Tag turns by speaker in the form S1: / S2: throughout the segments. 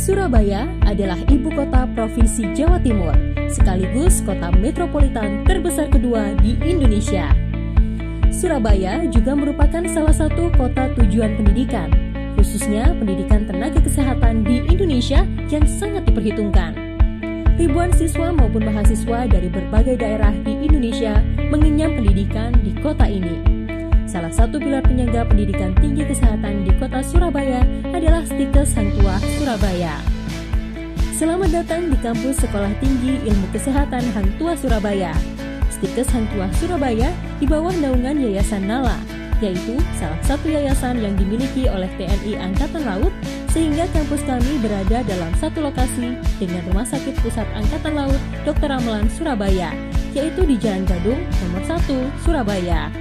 S1: Surabaya adalah ibu kota Provinsi Jawa Timur, sekaligus kota metropolitan terbesar kedua di Indonesia. Surabaya juga merupakan salah satu kota tujuan pendidikan, khususnya pendidikan tenaga kesehatan di Indonesia yang sangat diperhitungkan. Ribuan siswa maupun mahasiswa dari berbagai daerah di Indonesia mengenyam pendidikan di kota ini. Salah satu pilar penyangga pendidikan tinggi kesehatan di kota Surabaya adalah Stikes Hang Tuah Surabaya. Selamat datang di kampus Sekolah Tinggi Ilmu Kesehatan Hang Tuah Surabaya. Stikes Hang Tuah Surabaya di bawah naungan Yayasan Nala, yaitu salah satu yayasan yang dimiliki oleh TNI Angkatan Laut, sehingga kampus kami berada dalam satu lokasi dengan Rumah Sakit Pusat Angkatan Laut Dr. Ramelan Surabaya, yaitu di Jalan Gadung nomor 1 Surabaya.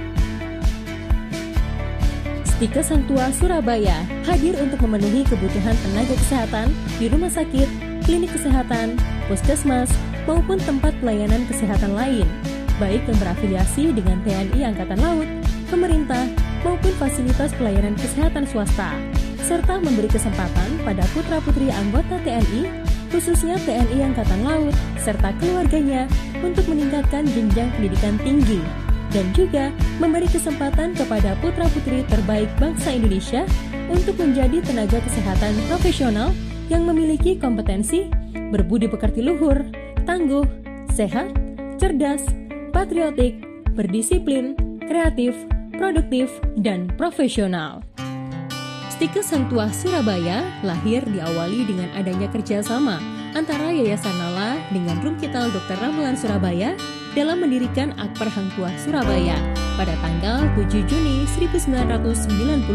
S1: Stikes Hang Tuah Surabaya hadir untuk memenuhi kebutuhan tenaga kesehatan di rumah sakit, klinik kesehatan, puskesmas, maupun tempat pelayanan kesehatan lain, baik yang berafiliasi dengan TNI Angkatan Laut, pemerintah, maupun fasilitas pelayanan kesehatan swasta, serta memberi kesempatan pada putra-putri anggota TNI, khususnya TNI Angkatan Laut, serta keluarganya untuk meningkatkan jenjang pendidikan tinggi, dan juga memberi kesempatan kepada putra-putri terbaik bangsa Indonesia untuk menjadi tenaga kesehatan profesional yang memiliki kompetensi, berbudi pekerti luhur, tangguh, sehat, cerdas, patriotik, berdisiplin, kreatif, produktif, dan profesional. Stikes Hang Tuah Surabaya lahir diawali dengan adanya kerjasama antara Yayasan Nala dengan Rumkital Dr. Ramelan Surabaya dalam mendirikan Akper Hang Tuah Surabaya pada tanggal 7 Juni 1995.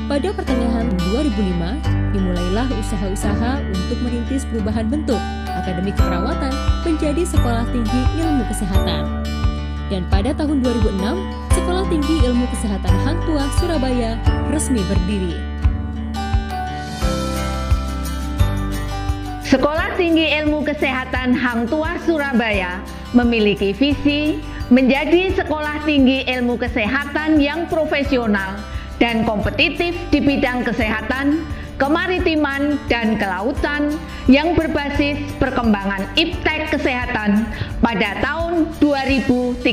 S1: Pada pertengahan 2005, dimulailah usaha-usaha untuk merintis perubahan bentuk Akademi Keperawatan menjadi Sekolah Tinggi Ilmu Kesehatan. Dan pada tahun 2006, Sekolah Tinggi Ilmu Kesehatan Hang Tuah Surabaya resmi berdiri.
S2: Sekolah Tinggi Ilmu Kesehatan Hang Tuah Surabaya memiliki visi menjadi sekolah tinggi ilmu kesehatan yang profesional dan kompetitif di bidang kesehatan, kemaritiman, dan kelautan yang berbasis perkembangan iptek kesehatan pada tahun 2035.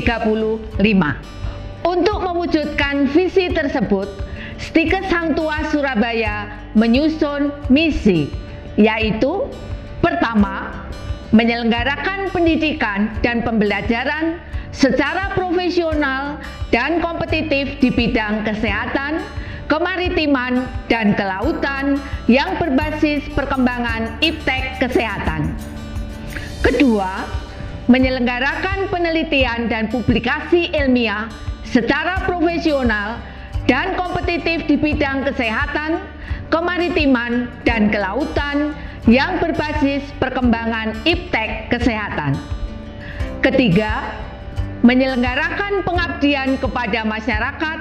S2: Untuk mewujudkan visi tersebut, Stikes Hang Tuah Surabaya menyusun misi, yaitu pertama, menyelenggarakan pendidikan dan pembelajaran secara profesional dan kompetitif di bidang kesehatan, kemaritiman, dan kelautan yang berbasis perkembangan iptek kesehatan. Kedua, menyelenggarakan penelitian dan publikasi ilmiah secara profesional dan kompetitif di bidang kesehatan, kemaritiman, dan kelautan yang berbasis perkembangan iptek kesehatan. Ketiga, menyelenggarakan pengabdian kepada masyarakat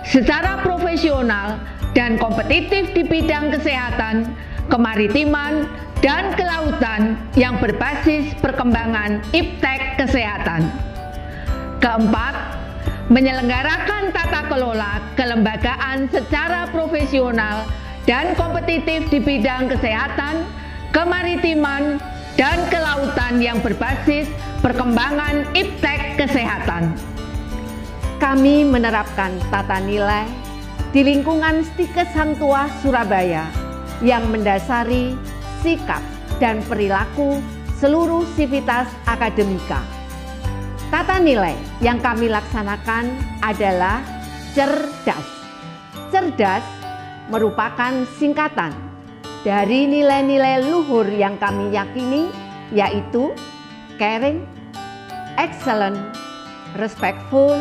S2: secara profesional dan kompetitif di bidang kesehatan, kemaritiman, dan kelautan yang berbasis perkembangan iptek kesehatan. Keempat, menyelenggarakan tata kelola kelembagaan secara profesional dan kompetitif di bidang kesehatan, kemaritiman, dan kelautan yang berbasis perkembangan iptek kesehatan.
S3: Kami menerapkan tata nilai di lingkungan Stikes Hang Tuah Surabaya yang mendasari sikap dan perilaku seluruh sivitas akademika. Tata nilai yang kami laksanakan adalah cerdas. Cerdas merupakan singkatan dari nilai-nilai luhur yang kami yakini, yaitu caring, excellent, respectful,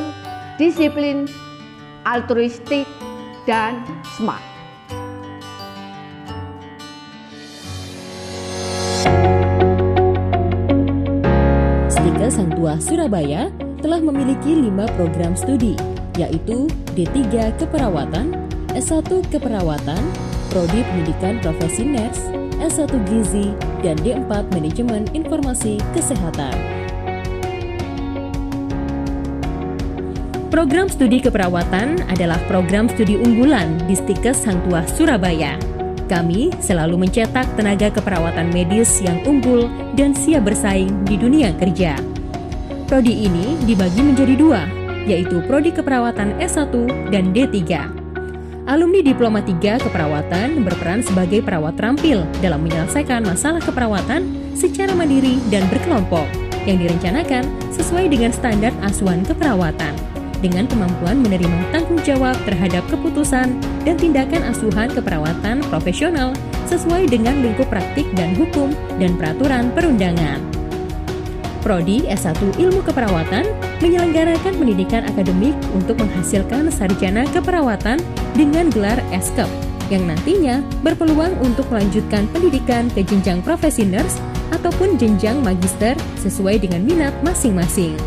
S3: disiplin, altruistik, dan smart.
S1: Stikes Hang Tuah Surabaya telah memiliki 5 program studi, yaitu D3 Keperawatan, S1 Keperawatan, Prodi Pendidikan Profesi Nurse, S1 Gizi, dan D4 Manajemen Informasi Kesehatan. Program studi keperawatan adalah program studi unggulan di Stikes Hang Tuah Surabaya. Kami selalu mencetak tenaga keperawatan medis yang unggul dan siap bersaing di dunia kerja. Prodi ini dibagi menjadi dua, yaitu Prodi Keperawatan S1 dan D3. Alumni Diploma 3 Keperawatan berperan sebagai perawat terampil dalam menyelesaikan masalah keperawatan secara mandiri dan berkelompok yang direncanakan sesuai dengan standar asuhan keperawatan, dengan kemampuan menerima tanggung jawab terhadap keputusan dan tindakan asuhan keperawatan profesional sesuai dengan lingkup praktik dan hukum dan peraturan perundangan. Prodi S1 Ilmu Keperawatan menyelenggarakan pendidikan akademik untuk menghasilkan sarjana keperawatan dengan gelar S.Kep yang nantinya berpeluang untuk melanjutkan pendidikan ke jenjang profesi nurse ataupun jenjang magister sesuai dengan minat masing-masing.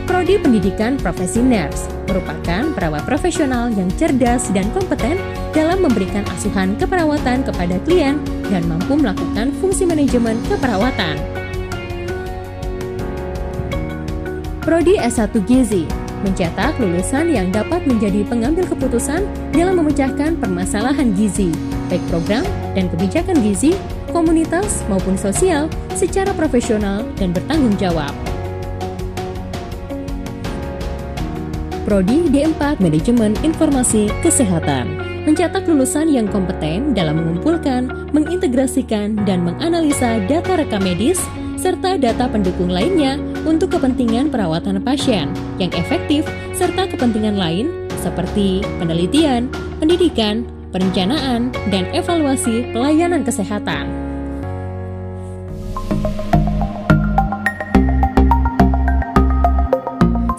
S1: Prodi Pendidikan Profesi Nurse merupakan perawat profesional yang cerdas dan kompeten dalam memberikan asuhan keperawatan kepada klien dan mampu melakukan fungsi manajemen keperawatan. Prodi S1 Gizi mencetak lulusan yang dapat menjadi pengambil keputusan dalam memecahkan permasalahan gizi, baik program dan kebijakan gizi, komunitas maupun sosial secara profesional dan bertanggung jawab. Prodi D4 Manajemen Informasi Kesehatan mencetak lulusan yang kompeten dalam mengumpulkan, mengintegrasikan, dan menganalisa data rekam medis serta data pendukung lainnya untuk kepentingan perawatan pasien yang efektif serta kepentingan lain seperti penelitian, pendidikan, perencanaan, dan evaluasi pelayanan kesehatan.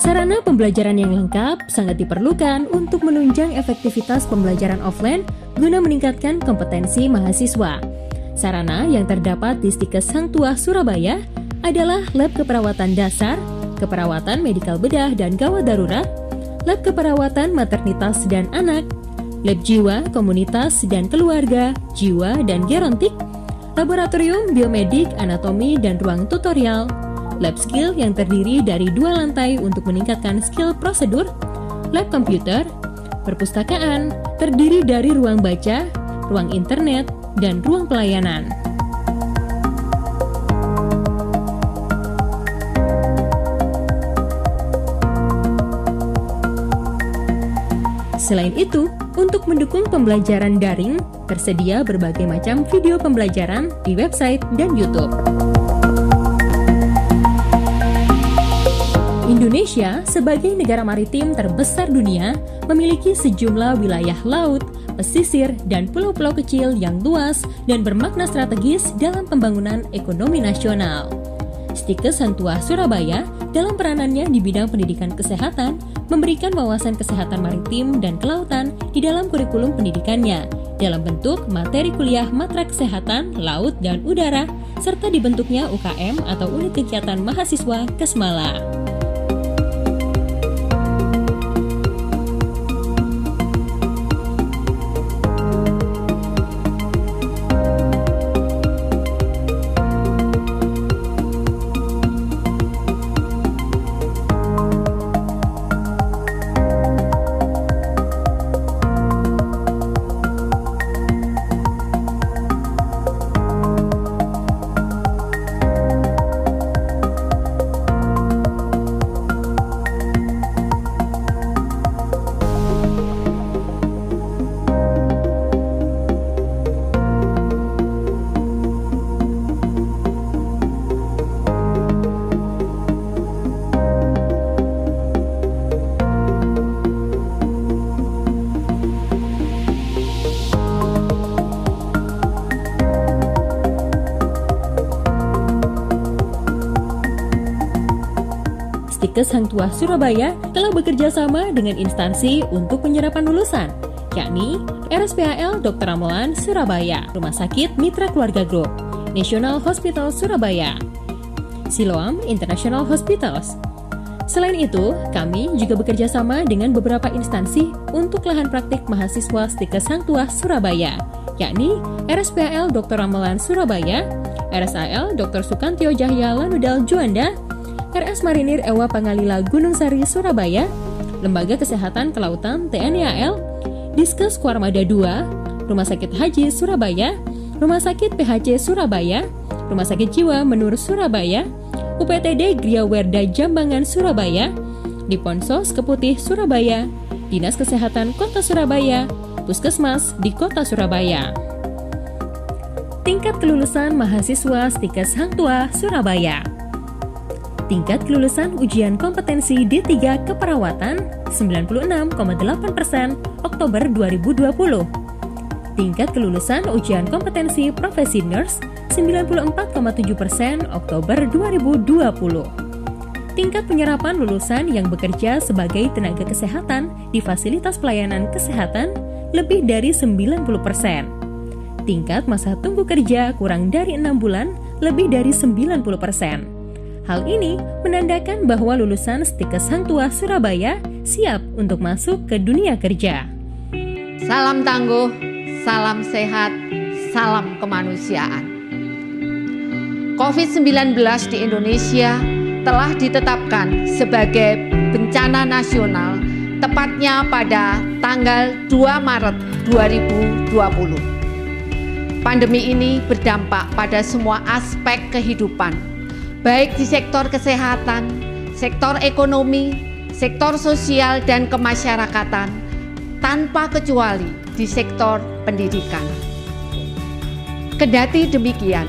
S1: Sarana pembelajaran yang lengkap sangat diperlukan untuk menunjang efektivitas pembelajaran offline guna meningkatkan kompetensi mahasiswa. Sarana yang terdapat di Stikes Hang Tuah Surabaya adalah Lab Keperawatan Dasar, Keperawatan Medikal Bedah dan Gawat Darurat, Lab Keperawatan Maternitas dan Anak, Lab Jiwa, Komunitas dan Keluarga, Jiwa dan Gerontik, Laboratorium Biomedik, Anatomi dan Ruang Tutorial, Lab Skill yang terdiri dari 2 lantai untuk meningkatkan skill prosedur, Lab Komputer, Perpustakaan, terdiri dari ruang baca, ruang internet, dan ruang pelayanan. Selain itu, untuk mendukung pembelajaran daring, tersedia berbagai macam video pembelajaran di website dan YouTube. Indonesia sebagai negara maritim terbesar dunia memiliki sejumlah wilayah laut, pesisir, dan pulau-pulau kecil yang luas dan bermakna strategis dalam pembangunan ekonomi nasional. Stikes Hang Tuah Surabaya dalam peranannya di bidang pendidikan kesehatan memberikan wawasan kesehatan maritim dan kelautan di dalam kurikulum pendidikannya dalam bentuk materi kuliah matra kesehatan, laut, dan udara serta dibentuknya UKM atau Unit Kegiatan Mahasiswa Kesmala. Stikes Hang Tuah Surabaya telah bekerja sama dengan instansi untuk penyerapan lulusan, yakni RSPHL Dr. Ramelan Surabaya, Rumah Sakit Mitra Keluarga Group, National Hospital Surabaya, Siloam International Hospitals. Selain itu, kami juga bekerja sama dengan beberapa instansi untuk lahan praktik mahasiswa Stikes Hang Tuah Surabaya, yakni RSPHL Dr. Ramelan Surabaya, RSAL Dr. Sukantio Jahya Lanudal Juanda, RS Marinir Ewa Pangalila Gunung Sari Surabaya, Lembaga Kesehatan Kelautan TNI AL, Diskes Kuarmada 2, Rumah Sakit Haji Surabaya, Rumah Sakit PHC Surabaya, Rumah Sakit Jiwa Menur Surabaya, UPTD Gria Werda Jambangan Surabaya, Diponsos Keputih Surabaya, Dinas Kesehatan Kota Surabaya, Puskesmas di Kota Surabaya. Tingkat kelulusan mahasiswa Stikes Hang Tuah Surabaya. Tingkat kelulusan ujian kompetensi D3 keperawatan 96,8% Oktober 2020. Tingkat kelulusan ujian kompetensi profesi nurse 94,7% Oktober 2020. Tingkat penyerapan lulusan yang bekerja sebagai tenaga kesehatan di fasilitas pelayanan kesehatan lebih dari 90%. Tingkat masa tunggu kerja kurang dari 6 bulan lebih dari 90%. Hal ini menandakan bahwa lulusan Stikes Hang Tuah Surabaya siap untuk masuk ke dunia kerja.
S3: Salam tangguh, salam sehat, salam kemanusiaan. COVID-19 di Indonesia telah ditetapkan sebagai bencana nasional tepatnya pada tanggal 2 Maret 2020. Pandemi ini berdampak pada semua aspek kehidupan, baik di sektor kesehatan, sektor ekonomi, sektor sosial dan kemasyarakatan, tanpa kecuali di sektor pendidikan. Kendati demikian,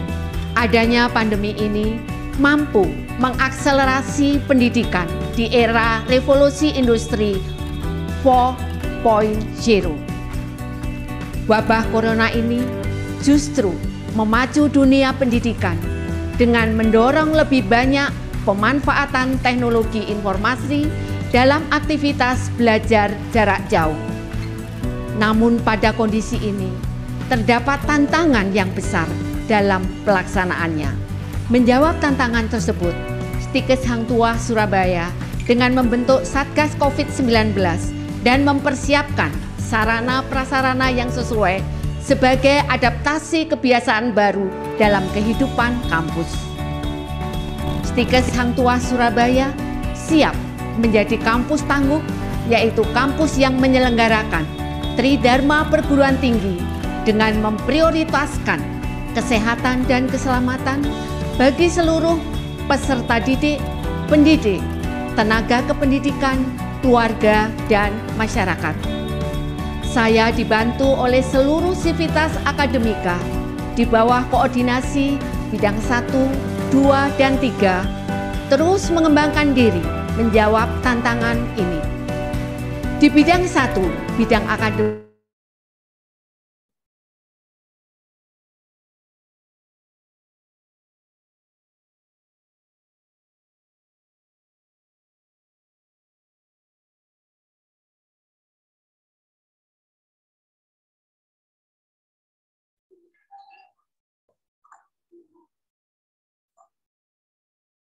S3: adanya pandemi ini mampu mengakselerasi pendidikan di era revolusi industri 4.0. Wabah corona ini justru memacu dunia pendidikan dengan mendorong lebih banyak pemanfaatan teknologi informasi dalam aktivitas belajar jarak jauh. Namun pada kondisi ini, terdapat tantangan yang besar dalam pelaksanaannya. Menjawab tantangan tersebut, Stikes Hang Tuah Surabaya dengan membentuk Satgas COVID-19 dan mempersiapkan sarana prasarana yang sesuai sebagai adaptasi kebiasaan baru dalam kehidupan kampus. Stikes Hang Tuah Surabaya siap menjadi kampus tangguh, yaitu kampus yang menyelenggarakan Tridharma Perguruan Tinggi dengan memprioritaskan kesehatan dan keselamatan bagi seluruh peserta didik, pendidik, tenaga kependidikan, keluarga, dan masyarakat. Saya dibantu oleh seluruh sivitas akademika di bawah koordinasi bidang 1, 2, dan 3 terus mengembangkan diri menjawab tantangan ini. Di bidang 1, bidang akademik,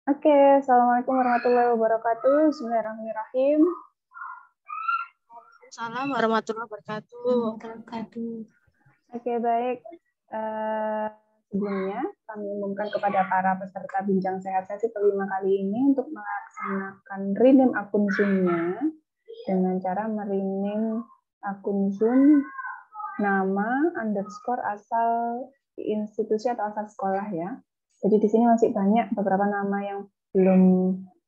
S4: Oke, Assalamualaikum warahmatullahi wabarakatuh. Bismillahirrahmanirrahim.
S5: Assalamualaikum warahmatullahi wabarakatuh.
S4: Oke, baik. Sebelumnya, kami umumkan kepada para peserta bincang sehat sesi kelima kali ini untuk melaksanakan rename akun Zoom-nya dengan cara merename akun Zoom nama underscore asal institusi atau asal sekolah ya. Jadi di sini masih banyak beberapa nama yang belum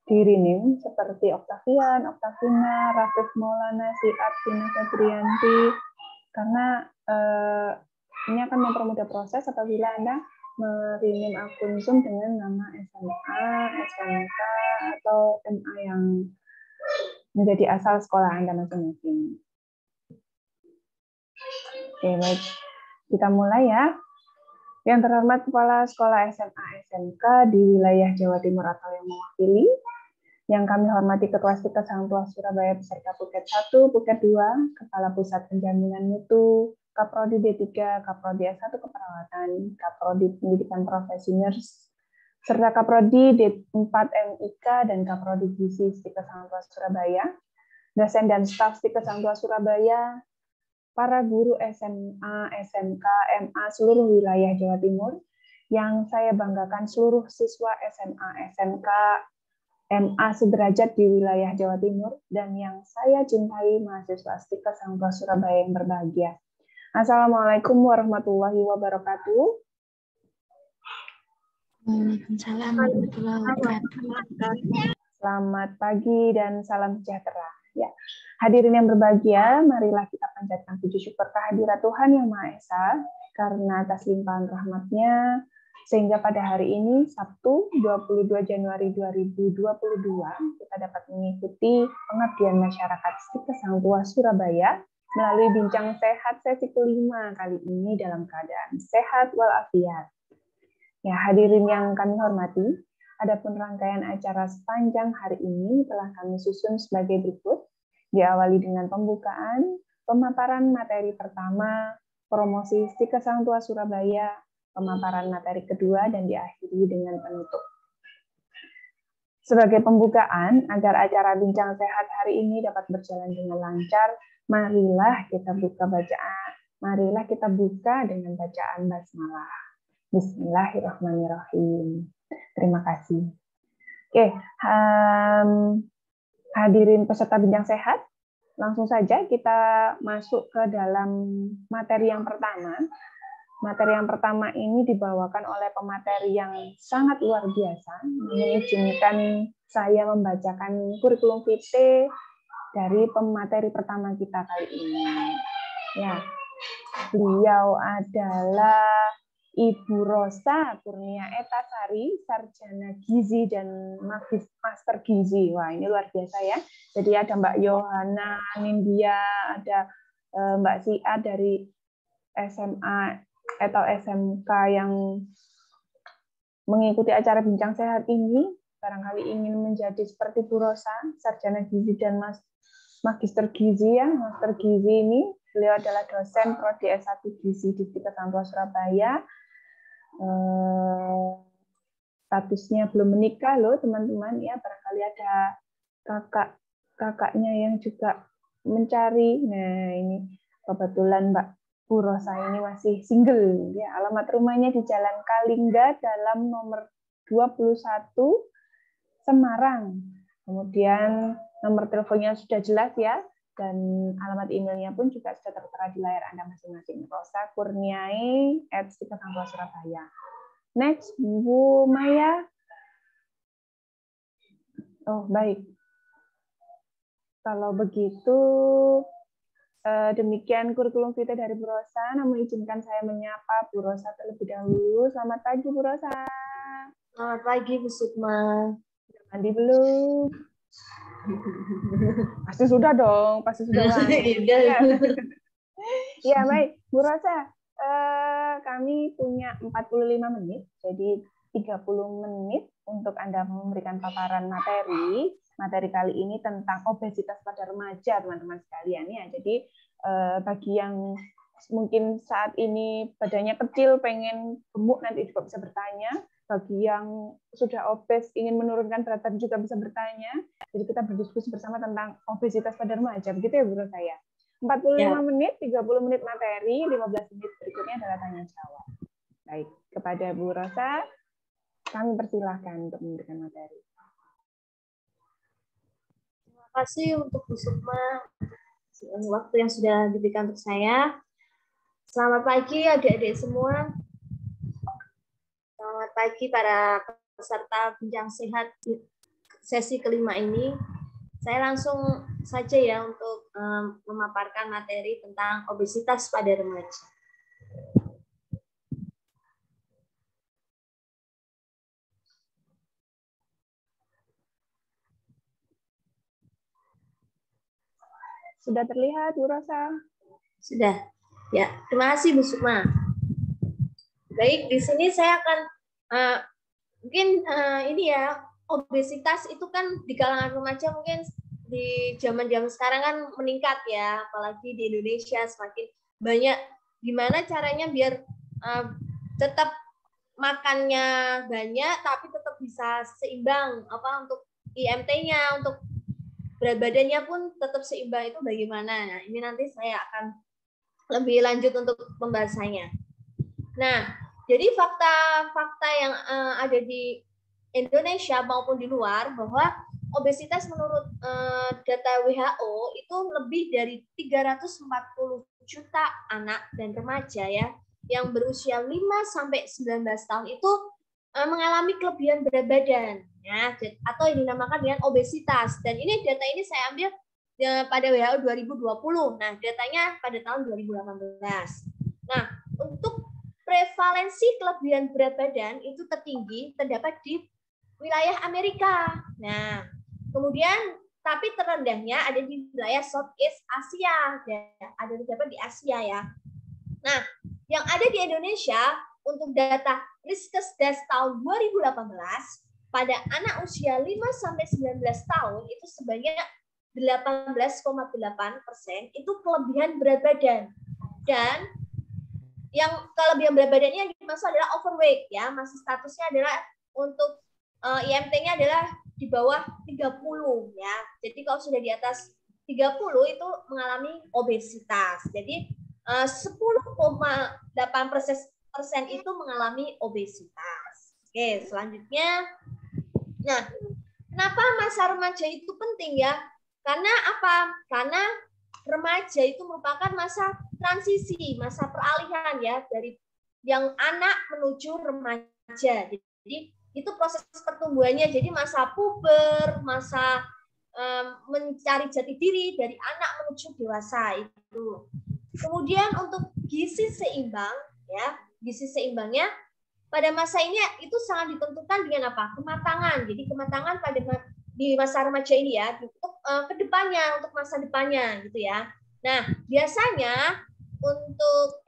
S4: di-rename seperti Octavian, Octavina, Rafif Maulana, Siat, Tina Febrianti, karena ini akan mempermudah proses apabila Anda merename akun Zoom dengan nama SMA, SMK, atau MA yang menjadi asal sekolah Anda masing-masing. Oke, baik. Kita mulai ya. Yang terhormat Kepala Sekolah SMA SMK di wilayah Jawa Timur atau yang mewakili, yang kami hormati Ketua Stikes Hang Tuah Surabaya beserta Puket 1, Puket 2, Kepala Pusat Penjaminan Mutu, Kaprodi D3, Kaprodi S1 Keperawatan, Kaprodi Pendidikan Profesi Nurse, serta Kaprodi D4 MIK dan Kaprodi Gizi Stikes Hang Tuah Surabaya, dosen dan staf Stikes Hang Tuah Surabaya, para guru SMA, SMK, MA seluruh wilayah Jawa Timur, yang saya banggakan seluruh siswa SMA, SMK, MA sederajat di wilayah Jawa Timur, dan yang saya cintai mahasiswa Stikes Hang Tuah Surabaya yang berbahagia. Assalamualaikum warahmatullahi wabarakatuh.
S5: Waalaikumsalam warahmatullahi wabarakatuh.
S4: Selamat pagi dan salam sejahtera. Ya, hadirin yang berbahagia, marilah kita panjatkan puji syukur kehadirat Tuhan Yang Maha Esa karena atas limpahan rahmat-Nya sehingga pada hari ini Sabtu 22 Januari 2022 kita dapat mengikuti pengabdian masyarakat Stikes Hang Tuah Surabaya melalui bincang sehat sesi kelima kali ini dalam keadaan sehat walafiat. Ya, hadirin yang kami hormati, adapun rangkaian acara sepanjang hari ini telah kami susun sebagai berikut. Diawali dengan pembukaan, pemaparan materi pertama, promosi Stikes Hang Tuah Surabaya, pemaparan materi kedua, dan diakhiri dengan penutup. Sebagai pembukaan, agar acara bincang sehat hari ini dapat berjalan dengan lancar, marilah kita buka dengan bacaan basmalah. Bismillahirrahmanirrahim. Terima kasih. Oke, hadirin peserta bincang sehat, langsung saja kita masuk ke dalam materi yang pertama. Materi yang pertama ini dibawakan oleh pemateri yang sangat luar biasa. Mengizinkan saya membacakan kurikulum vitae dari pemateri pertama kita kali ini. Ya, beliau adalah Ibu Rosa Kurnia Etasari, Sarjana Gizi dan Master Gizi. Wah, ini luar biasa ya. Jadi ada Mbak Yohana Nindya, ada Mbak Sia dari SMA atau SMK yang mengikuti acara bincang sehat ini. Barangkali ingin menjadi seperti Bu Rosa, Sarjana Gizi dan Magister Gizi ya. Master Gizi ini, beliau adalah dosen Prodi S1 Gizi di Stikes Hang Tuah Surabaya. Statusnya belum menikah loh teman-teman ya, barangkali ada kakaknya yang juga mencari. Nah ini kebetulan Mbak Bu Rosa ini masih single ya. Alamat rumahnya di Jalan Kalingga dalam nomor 21 Semarang. Kemudian nomor teleponnya sudah jelas ya, dan alamat emailnya pun juga sudah tertera di layar Anda masing-masing. Rosa Kurniai @Stikes Hang Tuah Surabaya. Next, Bu Maya. Oh, baik. Kalau begitu, demikian kurikulum vitae dari Bu Rosa. Namun izinkan saya menyapa Bu Rosa terlebih dahulu. Selamat pagi, Bu Rosa.
S5: Selamat pagi, Bu Sukma.
S4: Sudah mandi belum? Pasti sudah dong, pasti sudah mandi. Ya, baik. Bu Rosa, kami punya 45 menit, jadi 30 menit untuk Anda memberikan paparan materi. Materi kali ini tentang obesitas pada remaja, teman-teman sekalian ya. Jadi bagi yang mungkin saat ini badannya kecil, pengen gemuk, nanti juga bisa bertanya. Bagi yang sudah obes, ingin menurunkan berat badan juga bisa bertanya. Jadi kita berdiskusi bersama tentang obesitas pada remaja. Begitu ya, Bu Rosa ya? 45 menit, 30 menit materi, 15 menit berikutnya adalah tanya jawab. Baik, kepada Bu Rosa, kami persilahkan untuk memberikan materi.
S5: Terima kasih untuk Bu Sukma, waktu yang sudah diberikan untuk saya. Selamat pagi adik-adik semua. Selamat pagi para peserta bincang sehat sesi kelima ini. Saya langsung saja ya untuk memaparkan materi tentang obesitas pada remaja.
S4: Sudah terlihat, Bu Rosa?
S5: Sudah. Ya, terima kasih Bu Sukma. Baik, di sini saya akan mungkin ini ya, obesitas itu kan di kalangan remaja mungkin di zaman-zaman sekarang kan meningkat ya, apalagi di Indonesia semakin banyak. Gimana caranya biar tetap makannya banyak tapi tetap bisa seimbang, apa untuk IMT-nya, untuk berat badannya pun tetap seimbang, itu bagaimana? Nah, ini nanti saya akan lebih lanjut untuk pembahasannya. Nah, jadi fakta-fakta yang ada di Indonesia maupun di luar bahwa obesitas menurut data WHO itu lebih dari 340 juta anak dan remaja ya yang berusia 5 sampai 19 tahun itu mengalami kelebihan berat badan ya, atau yang dinamakan dengan obesitas. Dan ini data ini saya ambil pada WHO 2020. Nah, datanya pada tahun 2018. Nah, untuk prevalensi kelebihan berat badan itu tertinggi terdapat di wilayah Amerika. Nah, kemudian tapi terendahnya ada di wilayah Southeast Asia, ada terdapat di Asia ya. Nah, yang ada di Indonesia untuk data Riskesdas tahun 2018 pada anak usia 5 sampai 19 tahun itu sebanyak 18,8% itu kelebihan berat badan. Dan yang kelebihan berat badannya yang dimaksud adalah overweight ya, masih statusnya adalah untuk IMT-nya adalah di bawah 30 ya. Jadi kalau sudah di atas 30 itu mengalami obesitas. Jadi 10,8% itu mengalami obesitas. Oke, selanjutnya. Nah, kenapa masa remaja itu penting ya? Karena apa? Karena remaja itu merupakan masa transisi, masa peralihan ya dari yang anak menuju remaja. Jadi itu proses pertumbuhannya. Jadi masa puber, masa mencari jati diri dari anak menuju dewasa itu. Kemudian untuk gizi seimbang ya, gizi seimbangnya pada masa ini itu sangat ditentukan dengan apa? Kematangan. Jadi kematangan pada di masa remaja ini ya, untuk kedepannya, untuk masa depannya gitu ya. Nah, biasanya untuk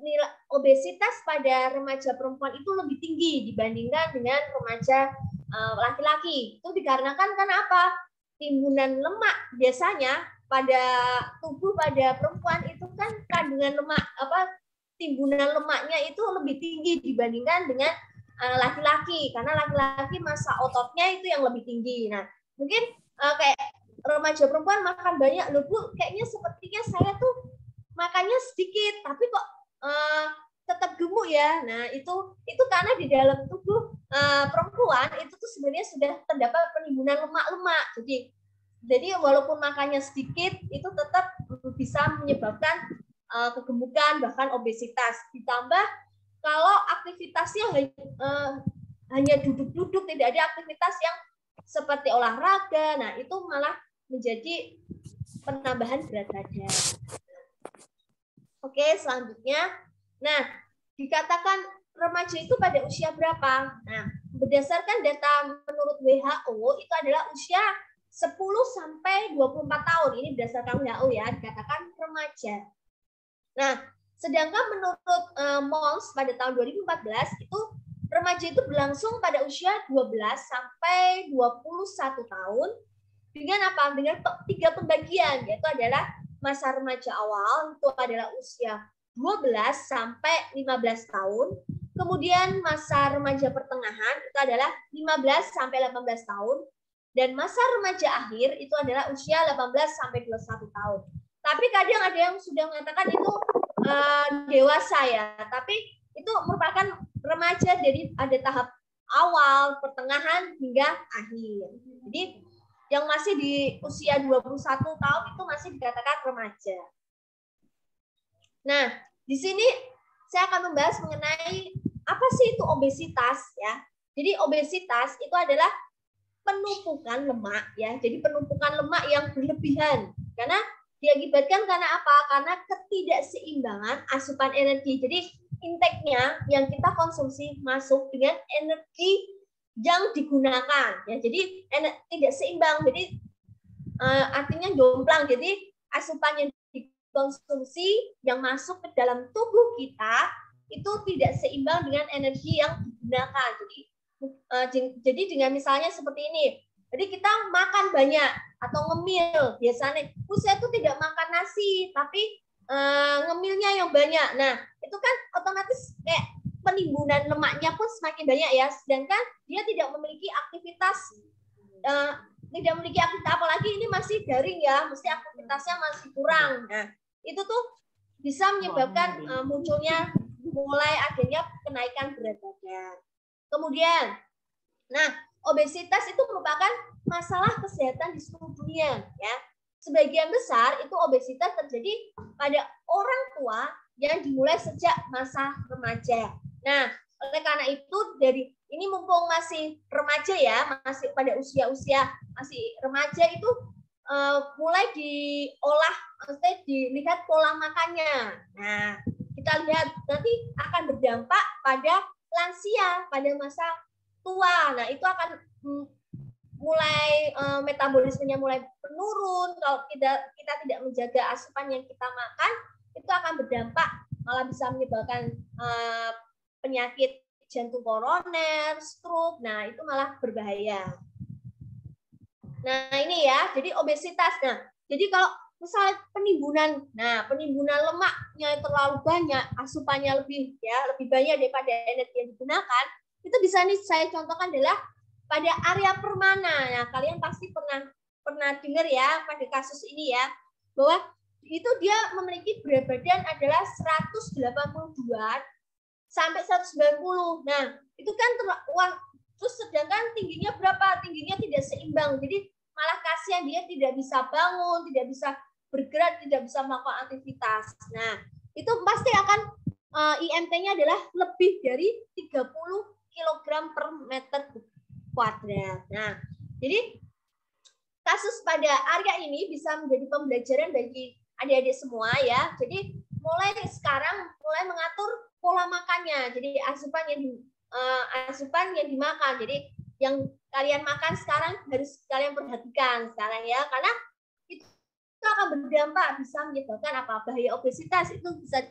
S5: nilai obesitas pada remaja perempuan itu lebih tinggi dibandingkan dengan remaja laki-laki. Itu dikarenakan karena apa? Timbunan lemak biasanya pada tubuh pada perempuan itu kan kandungan lemak timbunan lemaknya itu lebih tinggi dibandingkan dengan laki-laki, karena laki-laki massa ototnya itu yang lebih tinggi. Nah, mungkin kayak remaja perempuan makan banyak, loh Bu, kayaknya sepertinya saya tuh makannya sedikit, tapi kok tetap gemuk ya. Nah, itu karena di dalam tubuh perempuan itu tuh sebenarnya sudah terdapat penimbunan lemak-lemak. Jadi walaupun makannya sedikit, itu tetap bisa menyebabkan kegemukan bahkan obesitas. Ditambah kalau aktivitasnya hanya duduk-duduk, tidak ada aktivitas yang seperti olahraga, nah itu malah menjadi penambahan berat badan. Oke, selanjutnya. Nah, dikatakan remaja itu pada usia berapa? Nah, berdasarkan data menurut WHO itu adalah usia 10 sampai 24 tahun. Ini berdasarkan WHO ya, dikatakan remaja. Nah, sedangkan menurut MONS pada tahun 2014 itu remaja itu berlangsung pada usia 12 sampai 21 tahun dengan apa? Dengan 3 pembagian, yaitu adalah masa remaja awal itu adalah usia 12 sampai 15 tahun. Kemudian masa remaja pertengahan itu adalah 15 sampai 18 tahun dan masa remaja akhir itu adalah usia 18 sampai 21 tahun. Tapi kadang ada yang sudah mengatakan itu dewasa ya, tapi itu merupakan remaja, jadi ada tahap awal, pertengahan hingga akhir. Jadi yang masih di usia 21 tahun itu masih dikatakan remaja. Nah, di sini saya akan membahas mengenai apa sih itu obesitas ya. Jadi obesitas itu adalah penumpukan lemak ya. Jadi penumpukan lemak yang berlebihan karena diakibatkan karena apa? Karena ketidakseimbangan asupan energi. Jadi intake-nya yang kita konsumsi masuk dengan energi yang digunakan ya. Jadi tidak seimbang. Jadi artinya jomplang. Jadi asupan yang dikonsumsi yang masuk ke dalam tubuh kita itu tidak seimbang dengan energi yang digunakan. Jadi dengan misalnya seperti ini. Jadi kita makan banyak atau ngemil biasanya. Saya tuh tidak makan nasi, tapi ngemilnya yang banyak. Nah, itu kan otomatis kayak penimbunan lemaknya pun semakin banyak ya. Sedangkan dia tidak memiliki aktivitas, apalagi ini masih daring ya, mesti aktivitasnya masih kurang. Nah, itu tuh bisa menyebabkan munculnya mulai akhirnya kenaikan berat badan. Kemudian Nah, obesitas itu merupakan masalah kesehatan di seluruh dunia, ya. Sebagian besar itu obesitas terjadi pada orang tua yang dimulai sejak masa remaja. Nah, oleh karena itu dari ini mumpung masih remaja ya, masih pada usia-usia masih remaja itu mulai diolah, maksudnya dilihat pola makannya. Nah, kita lihat nanti akan berdampak pada lansia, pada masa tua. Nah, itu akan mulai metabolismenya mulai menurun. Kalau kita tidak menjaga asupan yang kita makan, itu akan berdampak malah bisa menyebabkan penyakit jantung koroner, stroke. Nah, itu malah berbahaya. Nah, ini ya, jadi obesitas. Nah, jadi kalau misalnya penimbunan, penimbunan lemaknya terlalu banyak, asupannya lebih banyak daripada energi yang digunakan, itu bisa nih saya contohkan adalah pada area permana. Nah, kalian pasti pernah dengar ya pada kasus ini ya, bahwa itu dia memiliki berat badan adalah 182 sampai 190. Nah, itu kan terus sedangkan tingginya berapa? Tingginya tidak seimbang. Jadi malah kasihan, dia tidak bisa bangun, tidak bisa bergerak, tidak bisa melakukan aktivitas. Nah, itu pasti akan IMT-nya adalah lebih dari 30 kg per meter kuadrat. Nah, jadi kasus pada area ini bisa menjadi pembelajaran bagi adik-adik semua ya. Jadi mulai sekarang mulai mengatur pola makannya. Jadi asupan yang dimakan. Jadi yang kalian makan sekarang harus kalian perhatikan sekarang ya, karena itu akan berdampak, bisa menyebabkan apa? Bahaya obesitas. Itu bisa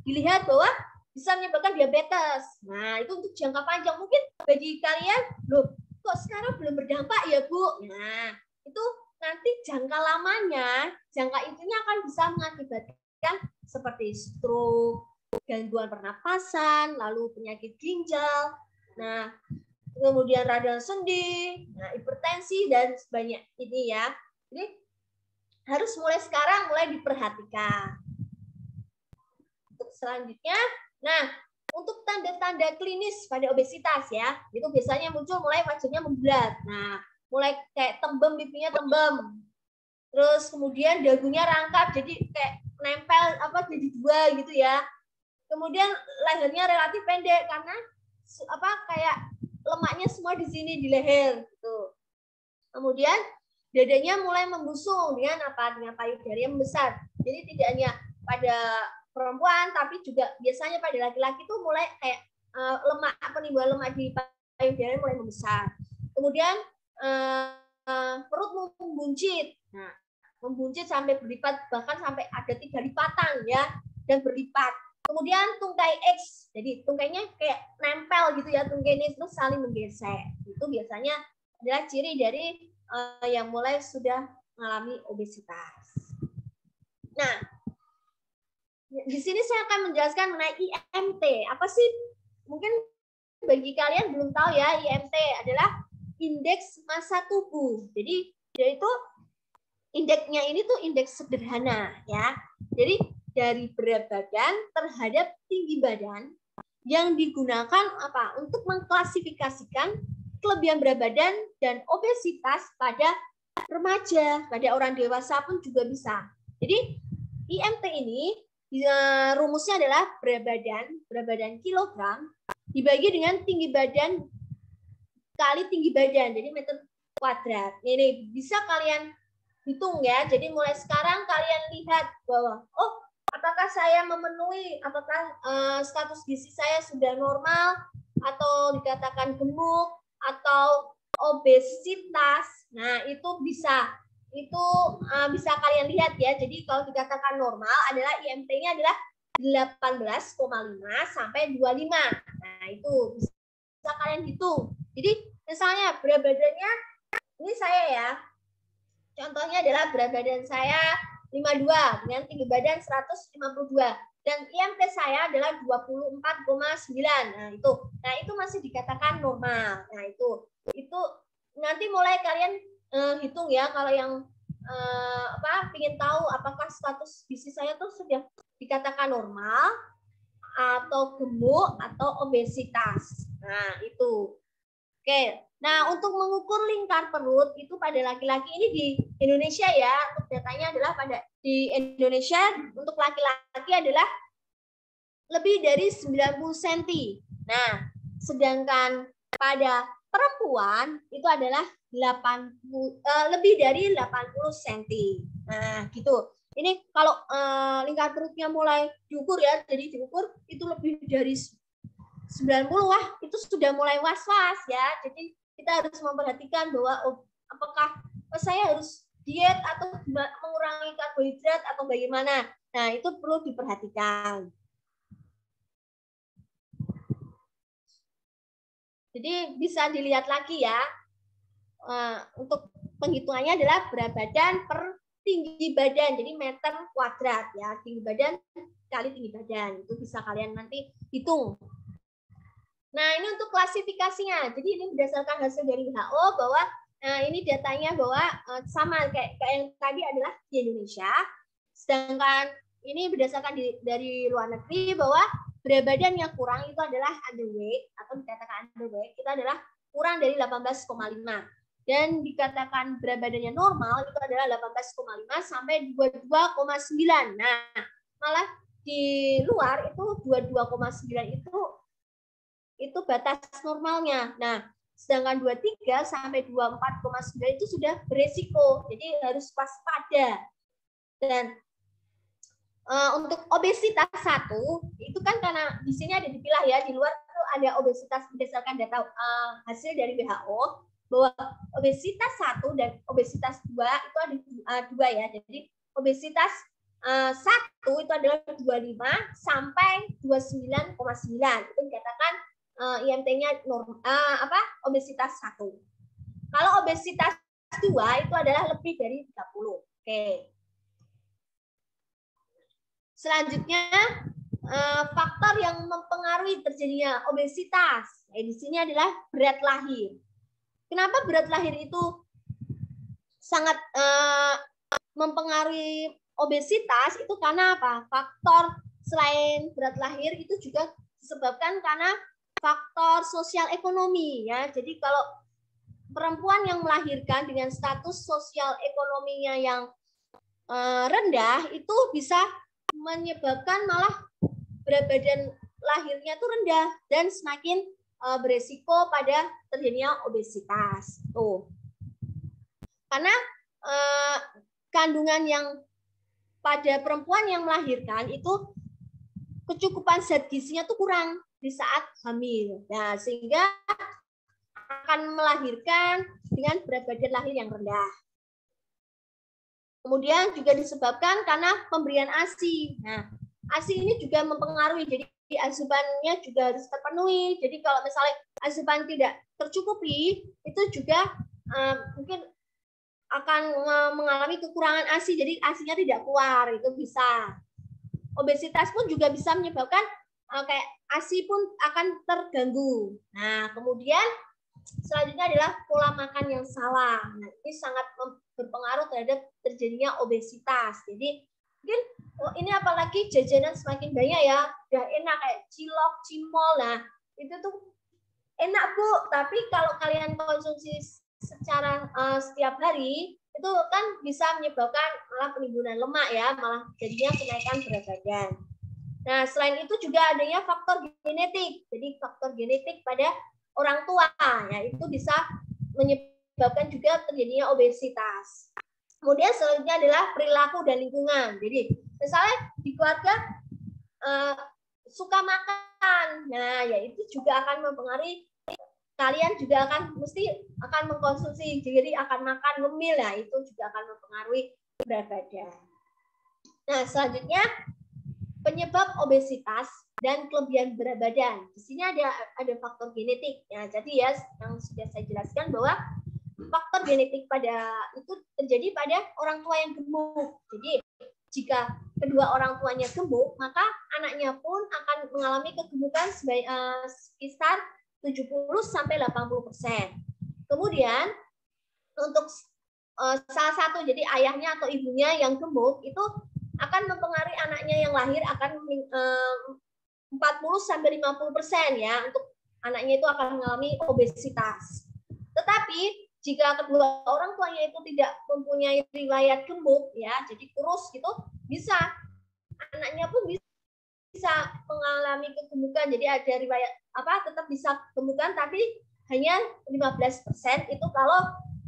S5: dilihat bahwa bisa menyebabkan diabetes. Nah, itu untuk jangka panjang. Mungkin bagi kalian, loh, kok sekarang belum berdampak ya, Bu? Nah, itu nanti jangka lamanya, jangka itunya akan bisa mengakibatkan seperti stroke, gangguan pernapasan, lalu penyakit ginjal, nah kemudian radang sendi, nah hipertensi dan sebanyak ini ya. Jadi harus mulai sekarang mulai diperhatikan. Untuk selanjutnya, nah untuk tanda-tanda klinis pada obesitas ya, itu biasanya muncul mulai wajahnya membulat. Nah, mulai kayak tembem, pipinya tembem. Terus kemudian dagunya rangkap, jadi kayak nempel jadi dua gitu ya. Kemudian lehernya relatif pendek karena kayak lemaknya semua di sini di leher gitu. Kemudian dadanya mulai membusung dengan dengan payudara yang besar. Jadi tidak hanya pada perempuan tapi juga biasanya pada laki-laki itu mulai kayak penimbunan lemak di payudara mulai membesar. Kemudian perut membuncit. Nah, membuncit sampai berlipat, bahkan sampai ada 3 lipatan ya, dan berlipat. Kemudian tungkai X, jadi tungkainya kayak nempel gitu ya, tungkai ini terus saling menggesek. Itu biasanya adalah ciri dari yang mulai sudah mengalami obesitas. Nah, di sini saya akan menjelaskan mengenai IMT. Apa sih? Mungkin bagi kalian belum tahu ya, IMT adalah indeks massa tubuh. Jadi yaitu indeksnya ini tuh indeks sederhana ya. Jadi dari berat badan terhadap tinggi badan yang digunakan untuk mengklasifikasikan kelebihan berat badan dan obesitas pada remaja, pada orang dewasa pun juga bisa. Jadi IMT ini rumusnya adalah berat badan kilogram dibagi dengan tinggi badan kali tinggi badan, jadi meter kuadrat. Ini bisa kalian hitung ya. Jadi mulai sekarang kalian lihat bahwa apakah saya memenuhi, apakah status gizi saya sudah normal atau dikatakan gemuk atau obesitas. Nah, itu bisa kalian lihat ya. Jadi kalau dikatakan normal adalah IMT-nya adalah 18,5 sampai 25. Nah, itu bisa kalian hitung. Jadi misalnya berat badannya, ini saya ya, contohnya adalah berat badan saya 52 dengan tinggi badan 152 dan IMT saya adalah 24,9. Nah, itu masih dikatakan normal. Nah, itu nanti mulai kalian hitung ya, kalau yang ingin tahu apakah status gizi saya tuh sudah dikatakan normal atau gemuk atau obesitas. Nah, itu. Oke, nah untuk mengukur lingkar perut itu pada laki-laki ini di Indonesia ya, untuk datanya adalah pada di Indonesia untuk laki-laki adalah lebih dari 90 cm. Nah, sedangkan pada perempuan itu adalah lebih dari 80 cm. Nah, gitu. Ini kalau lingkar perutnya mulai diukur ya, jadi diukur itu lebih dari 90, wah itu sudah mulai was-was ya. Jadi kita harus memperhatikan bahwa apakah saya harus diet atau mengurangi karbohidrat atau bagaimana. Nah, itu perlu diperhatikan. Jadi bisa dilihat lagi ya. Untuk penghitungannya adalah berat badan per tinggi badan. Jadi meter kuadrat ya. Tinggi badan kali tinggi badan. Itu bisa kalian nanti hitung. Nah, ini untuk klasifikasinya. Jadi ini berdasarkan hasil dari WHO bahwa ini datanya bahwa sama kayak yang tadi adalah di Indonesia. Sedangkan ini berdasarkan dari luar negeri bahwa berat badan yang kurang itu adalah underweight atau dikatakan underweight itu adalah kurang dari 18,5. Dan dikatakan berat badannya normal itu adalah 18,5 sampai 22,9. Nah, malah di luar itu 22,9 itu batas normalnya. Nah, sedangkan 23 sampai 24,9 itu sudah beresiko. Jadi harus waspada. Dan untuk obesitas 1 itu kan karena di sini ada dipilah ya, di luar itu ada obesitas berdasarkan data hasil dari WHO bahwa obesitas 1 dan obesitas 2 itu ada dua ya. Jadi obesitas 1 itu adalah 25 sampai 29,9. Itu dikatakan IMT-nya obesitas 1. Kalau obesitas 2 itu adalah lebih dari 30. Oke. Selanjutnya faktor yang mempengaruhi terjadinya obesitas. Di sini adalah berat lahir. Kenapa berat lahir itu sangat mempengaruhi obesitas? Itu karena apa? Faktor selain berat lahir itu juga disebabkan karena faktor sosial ekonomi ya. Jadi kalau perempuan yang melahirkan dengan status sosial ekonominya yang rendah itu bisa menyebabkan malah berat badan lahirnya itu rendah dan semakin beresiko pada terjadinya obesitas. Tuh. Karena kandungan yang pada perempuan yang melahirkan itu kecukupan zat gizinya tuh kurang di saat hamil. Nah, sehingga akan melahirkan dengan berat badan lahir yang rendah. Kemudian juga disebabkan karena pemberian ASI. Nah, ASI ini juga mempengaruhi, jadi asupannya juga harus terpenuhi. Jadi kalau misalnya asupan tidak tercukupi, itu juga mungkin akan mengalami kekurangan ASI, jadi ASI-nya tidak keluar, itu bisa. Obesitas pun juga bisa menyebabkan kayak ASI pun akan terganggu. Nah, kemudian selanjutnya adalah pola makan yang salah. Nah, ini sangat berpengaruh terhadap terjadinya obesitas. Jadi mungkin ini apalagi jajanan semakin banyak ya, udah enak kayak cilok, cimol. Nah, itu tuh enak Bu, tapi kalau kalian konsumsi secara setiap hari itu kan bisa menyebabkan malah penimbunan lemak ya, malah jadinya kenaikan berat badan. Nah, selain itu juga adanya faktor genetik. Jadi faktor genetik pada orang tua ya itu bisa menyebabkan juga terjadinya obesitas. Kemudian selanjutnya adalah perilaku dan lingkungan. Jadi misalnya di keluarga suka makan, nah ya itu juga akan mempengaruhi. Kalian juga akan mengkonsumsi, jadi akan makan ngemil, ya itu juga akan mempengaruhi berat badan. Nah, selanjutnya penyebab obesitas dan kelebihan berat badan. Di sini ada faktor genetik. Ya, jadi ya yang sudah saya jelaskan bahwa faktor genetik itu terjadi pada orang tua yang gemuk. Jadi jika kedua orang tuanya gemuk, maka anaknya pun akan mengalami kegemukan sekitar 70-80%. Kemudian untuk salah satu, jadi ayahnya atau ibunya yang gemuk itu akan mempengaruhi anaknya yang lahir akan 40-50% ya untuk anaknya itu akan mengalami obesitas. Tetapi jika kedua orang tuanya itu tidak mempunyai riwayat gemuk, ya, jadi kurus gitu, bisa anaknya pun bisa mengalami kegemukan. Jadi ada riwayat tetap bisa kegemukan, tapi hanya 15% itu kalau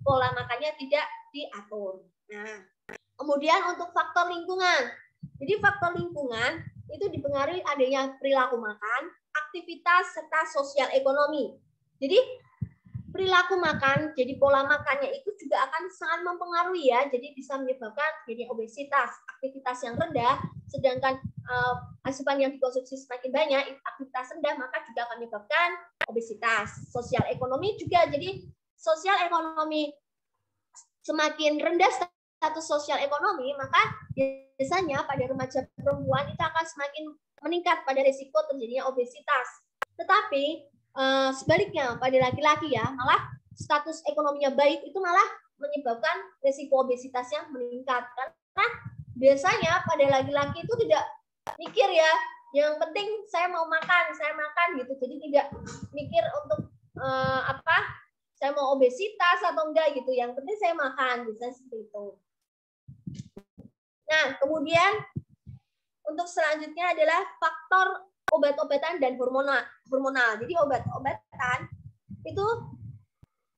S5: pola makannya tidak diatur. Nah, kemudian untuk faktor lingkungan. Jadi faktor lingkungan itu dipengaruhi adanya perilaku makan, aktivitas serta sosial ekonomi. Jadi perilaku makan, jadi pola makannya itu juga akan sangat mempengaruhi ya, jadi bisa menyebabkan jadi obesitas, aktivitas yang rendah, sedangkan asupan yang dikonsumsi semakin banyak, aktivitas rendah, maka juga akan menyebabkan obesitas. Sosial ekonomi juga, jadi sosial ekonomi semakin rendah status sosial ekonomi, maka biasanya pada remaja perempuan itu akan semakin meningkat pada risiko terjadinya obesitas. Tetapi sebaliknya pada laki-laki ya, malah status ekonominya baik itu malah menyebabkan risiko obesitas yang meningkat. Karena biasanya pada laki-laki itu tidak mikir ya, yang penting saya mau makan, saya makan gitu. Jadi tidak mikir untuk saya mau obesitas atau enggak gitu. Yang penting saya makan, bisa seperti itu. Nah, kemudian untuk selanjutnya adalah faktor obat-obatan dan hormonal. Jadi obat-obatan itu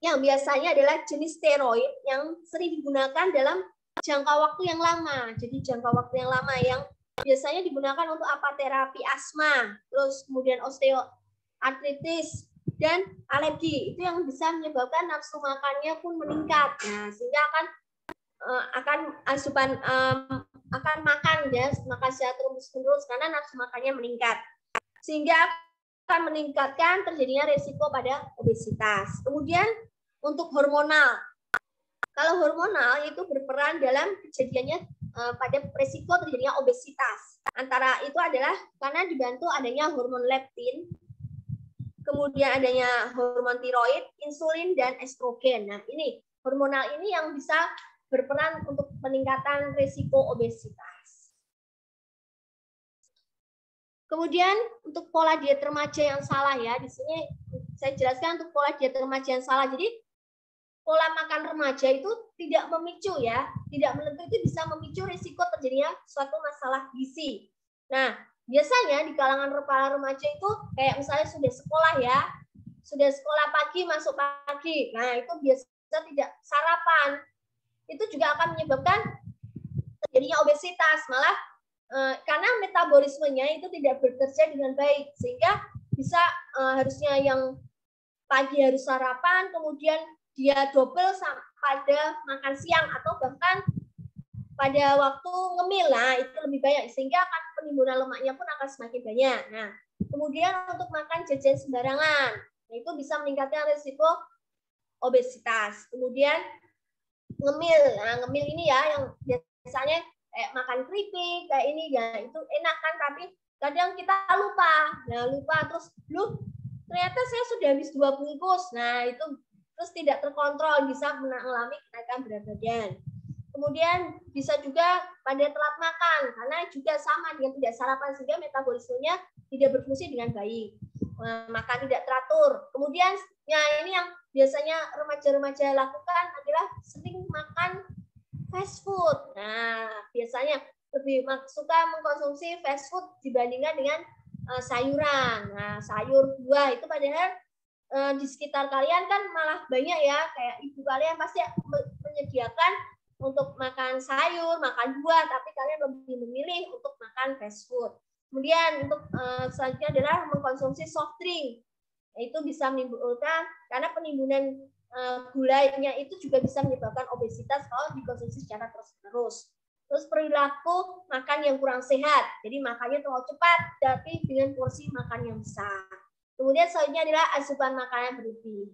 S5: yang biasanya adalah jenis steroid yang sering digunakan dalam jangka waktu yang lama. Jadi jangka waktu yang lama yang biasanya digunakan untuk terapi asma, terus kemudian osteoartritis dan alergi. Itu yang bisa menyebabkan nafsu makannya pun meningkat. Nah, sehingga akan makan ya, makan secara terus-menerus karena nafsu makannya meningkat. Sehingga akan meningkatkan terjadinya risiko pada obesitas. Kemudian untuk hormonal. Kalau hormonal itu berperan dalam kejadiannya pada risiko terjadinya obesitas. Antara itu adalah karena dibantu adanya hormon leptin, kemudian adanya hormon tiroid, insulin, dan estrogen. Nah, ini hormonal ini yang bisa berperan untuk peningkatan risiko obesitas. Kemudian untuk pola diet remaja yang salah ya, di sini saya jelaskan untuk pola diet remaja yang salah. Jadi pola makan remaja itu tidak memicu ya, tidak menentu itu bisa memicu risiko terjadinya suatu masalah gizi. Nah, biasanya di kalangan para remaja itu kayak misalnya sudah sekolah ya, sudah sekolah pagi masuk pagi. Nah, itu biasa tidak sarapan. Itu juga akan menyebabkan terjadinya obesitas, malah karena metabolismenya itu tidak bekerja dengan baik, sehingga bisa harusnya yang pagi harus sarapan, kemudian dia double pada makan siang atau bahkan pada waktu ngemil. Nah, itu lebih banyak, sehingga akan penimbunan lemaknya pun akan semakin banyak. Nah, kemudian untuk makan jajan sembarangan, nah, itu bisa meningkatkan risiko obesitas. Kemudian ngemil, nah ngemil ini ya yang biasanya kayak makan keripik kayak ini ya, itu enak kan, tapi kadang kita lupa terus ternyata saya sudah habis 2 bungkus. Nah, itu terus tidak terkontrol, bisa mengalami kenaikan berat badan. Kemudian bisa juga pada telat makan karena juga sama dengan tidak sarapan, sehingga metabolismenya tidak berfungsi dengan baik. Makan tidak teratur. Kemudian ya ini yang biasanya remaja-remaja lakukan adalah sering makan fast food. Nah, biasanya lebih suka mengkonsumsi fast food dibandingkan dengan sayuran. Nah, sayur, buah itu padahal di sekitar kalian kan malah banyak ya, kayak ibu kalian pasti menyediakan untuk makan sayur, makan buah, tapi kalian lebih memilih untuk makan fast food. Kemudian untuk selanjutnya adalah mengkonsumsi soft drink. Itu bisa menimbulkan, karena penimbunan gulanya itu juga bisa menyebabkan obesitas kalau dikonsumsi secara terus-menerus. Terus perilaku makan yang kurang sehat, jadi makannya terlalu cepat tapi dengan porsi makan yang besar. Kemudian selanjutnya adalah asupan makanan berlebih.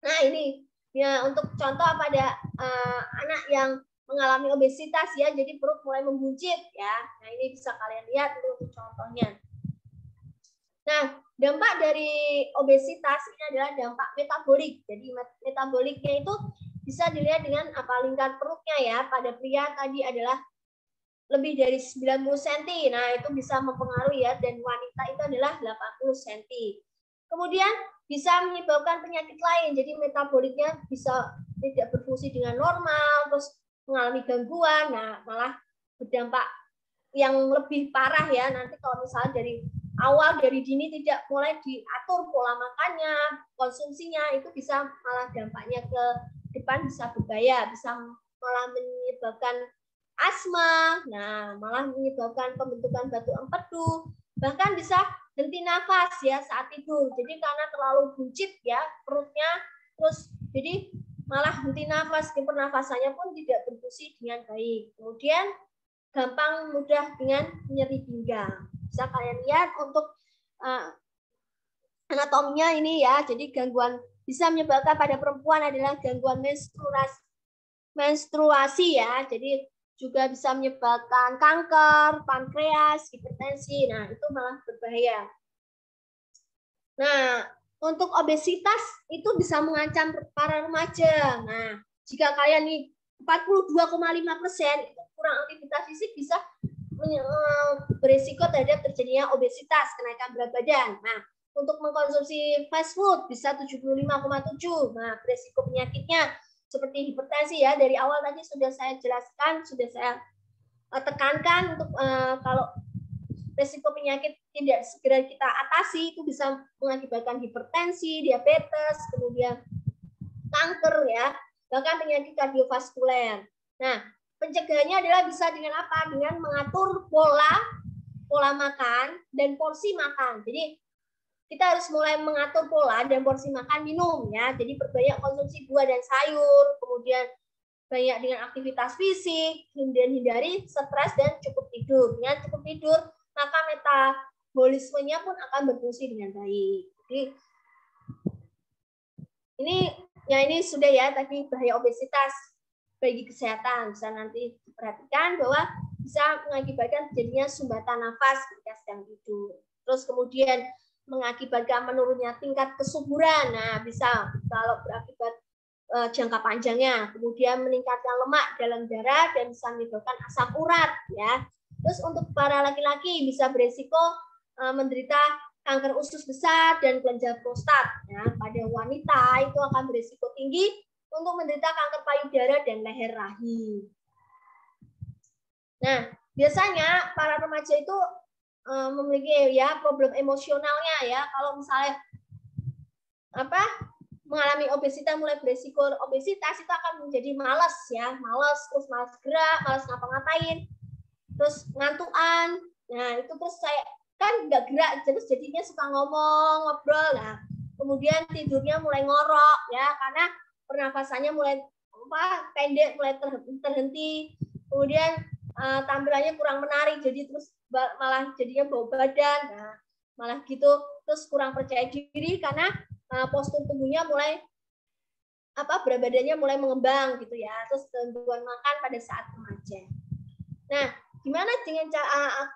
S5: Nah, ini ya untuk contoh pada anak yang mengalami obesitas ya, jadi perut mulai membuncit ya. Nah, ini bisa kalian lihat untuk contohnya. Nah, dampak dari obesitas ini adalah dampak metabolik. Jadi metaboliknya itu bisa dilihat dengan lingkar perutnya ya. Pada pria tadi adalah lebih dari 90 cm. Nah, itu bisa mempengaruhi ya, dan wanita itu adalah 80 cm. Kemudian bisa menyebabkan penyakit lain, jadi metaboliknya bisa tidak berfungsi dengan normal, terus mengalami gangguan, nah malah berdampak yang lebih parah ya nanti kalau misalnya dari awal, dari dini tidak mulai diatur pola makannya, konsumsinya, itu bisa malah dampaknya ke depan bisa berbahaya, bisa malah menyebabkan asma, nah malah menyebabkan pembentukan batu empedu, bahkan bisa henti nafas ya saat tidur. Jadi karena terlalu buncit ya perutnya, terus jadi malah henti nafas, pernafasannya pun tidak berfungsi dengan baik. Kemudian gampang mudah dengan nyeri pinggang. Bisa kalian lihat untuk anatominya ini ya. Jadi gangguan bisa menyebabkan pada perempuan adalah gangguan menstruasi ya. Jadi juga bisa menyebabkan kanker, pankreas, hipertensi. Nah, itu malah berbahaya. Nah, untuk obesitas itu bisa mengancam para remaja. Nah, jika kalian nih 42,5% itu kurang aktivitas fisik bisa beresiko terhadap terjadinya obesitas, kenaikan berat badan. Nah, untuk mengkonsumsi fast food bisa 75,7%. Nah, beresiko penyakitnya seperti hipertensi ya, dari awal tadi sudah saya jelaskan, sudah saya tekankan untuk kalau resiko penyakit tidak segera kita atasi itu bisa mengakibatkan hipertensi, diabetes, kemudian kanker ya, bahkan penyakit kardiovaskuler. Nah, pencegahannya adalah bisa dengan apa? Dengan mengatur pola makan dan porsi makan. Jadi kita harus mulai mengatur pola dan porsi makan minum ya. Jadi perbanyak konsumsi buah dan sayur, kemudian banyak dengan aktivitas fisik, kemudian hindari stres dan cukup tidur. Ya, cukup tidur, maka metabolismenya pun akan berfungsi dengan baik. Jadi ini sudah ya, tapi bahaya obesitas bagi kesehatan bisa nanti diperhatikan bahwa bisa mengakibatkan terjadinya sumbatan nafas ketika sedang tidur. Terus kemudian mengakibatkan menurunnya tingkat kesuburan. Nah, bisa kalau berakibat jangka panjangnya. Kemudian meningkatkan lemak dalam darah dan bisa menyebabkan asam urat ya. Terus untuk para laki-laki bisa beresiko menderita kanker usus besar dan kelenjar prostat ya. Pada wanita itu akan beresiko tinggi untuk menderita kanker payudara dan leher rahim. Nah, biasanya para remaja itu memiliki ya problem emosionalnya ya. Kalau misalnya mengalami obesitas, mulai beresiko obesitas itu akan menjadi malas ya, terus malas gerak, malas ngapa-ngapain, terus ngantukan. Nah, itu terus saya kan nggak gerak, terus jadinya suka ngobrol. Nah, kemudian tidurnya mulai ngorok ya, karena pernafasannya mulai pendek, mulai terhenti. Kemudian tampilannya kurang menarik, jadi terus malah jadinya bau badan, nah, malah gitu, terus kurang percaya diri karena postur tubuhnya mulai berat badannya mulai mengembang gitu ya, terus gangguan makan pada saat remaja. Nah, gimana dengan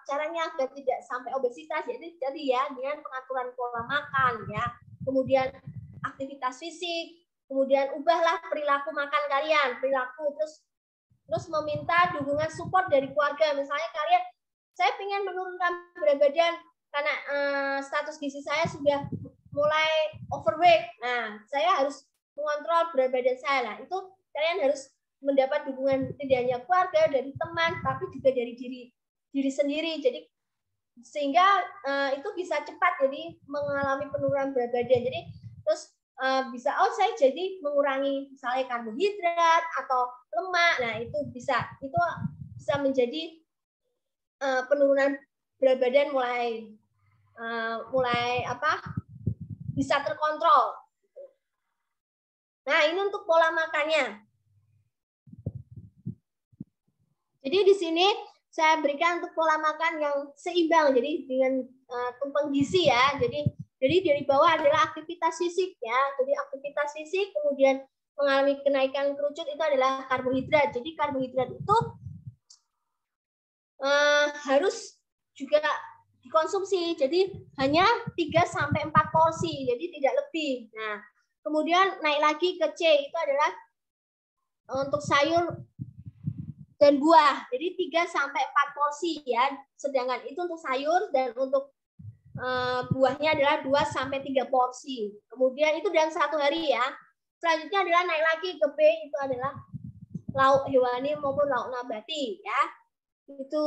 S5: caranya agar tidak sampai obesitas? Jadi ya dengan pengaturan pola makan ya, kemudian aktivitas fisik, kemudian ubahlah perilaku makan kalian, terus meminta dukungan support dari keluarga. Misalnya kalian, saya ingin menurunkan berat badan karena status gizi saya sudah mulai overweight. Nah, saya harus mengontrol berat badan saya. Nah, itu kalian harus mendapat dukungan tidak hanya keluarga, dari teman, tapi juga dari diri sendiri. Jadi sehingga itu bisa cepat jadi mengalami penurunan berat badan. Jadi terus bisa saya jadi mengurangi misalnya karbohidrat atau lemak. Nah, itu bisa menjadi penurunan berat badan mulai bisa terkontrol. Nah, ini untuk pola makannya. Jadi di sini saya berikan untuk pola makan yang seimbang, jadi dengan tumpang gizi ya. Jadi dari bawah adalah aktivitas fisik ya. Jadi aktivitas fisik, kemudian mengalami kenaikan kerucut itu adalah karbohidrat. Jadi karbohidrat itu harus juga dikonsumsi. Jadi hanya 3-4 porsi, jadi tidak lebih. Nah, kemudian naik lagi ke C, itu adalah untuk sayur dan buah. Jadi 3-4 porsi ya. Sedangkan itu untuk sayur, dan untuk buahnya adalah 2-3 porsi. Kemudian itu dalam 1 hari ya. Selanjutnya adalah naik lagi ke B, itu adalah lauk hewani maupun lauk nabati ya. Itu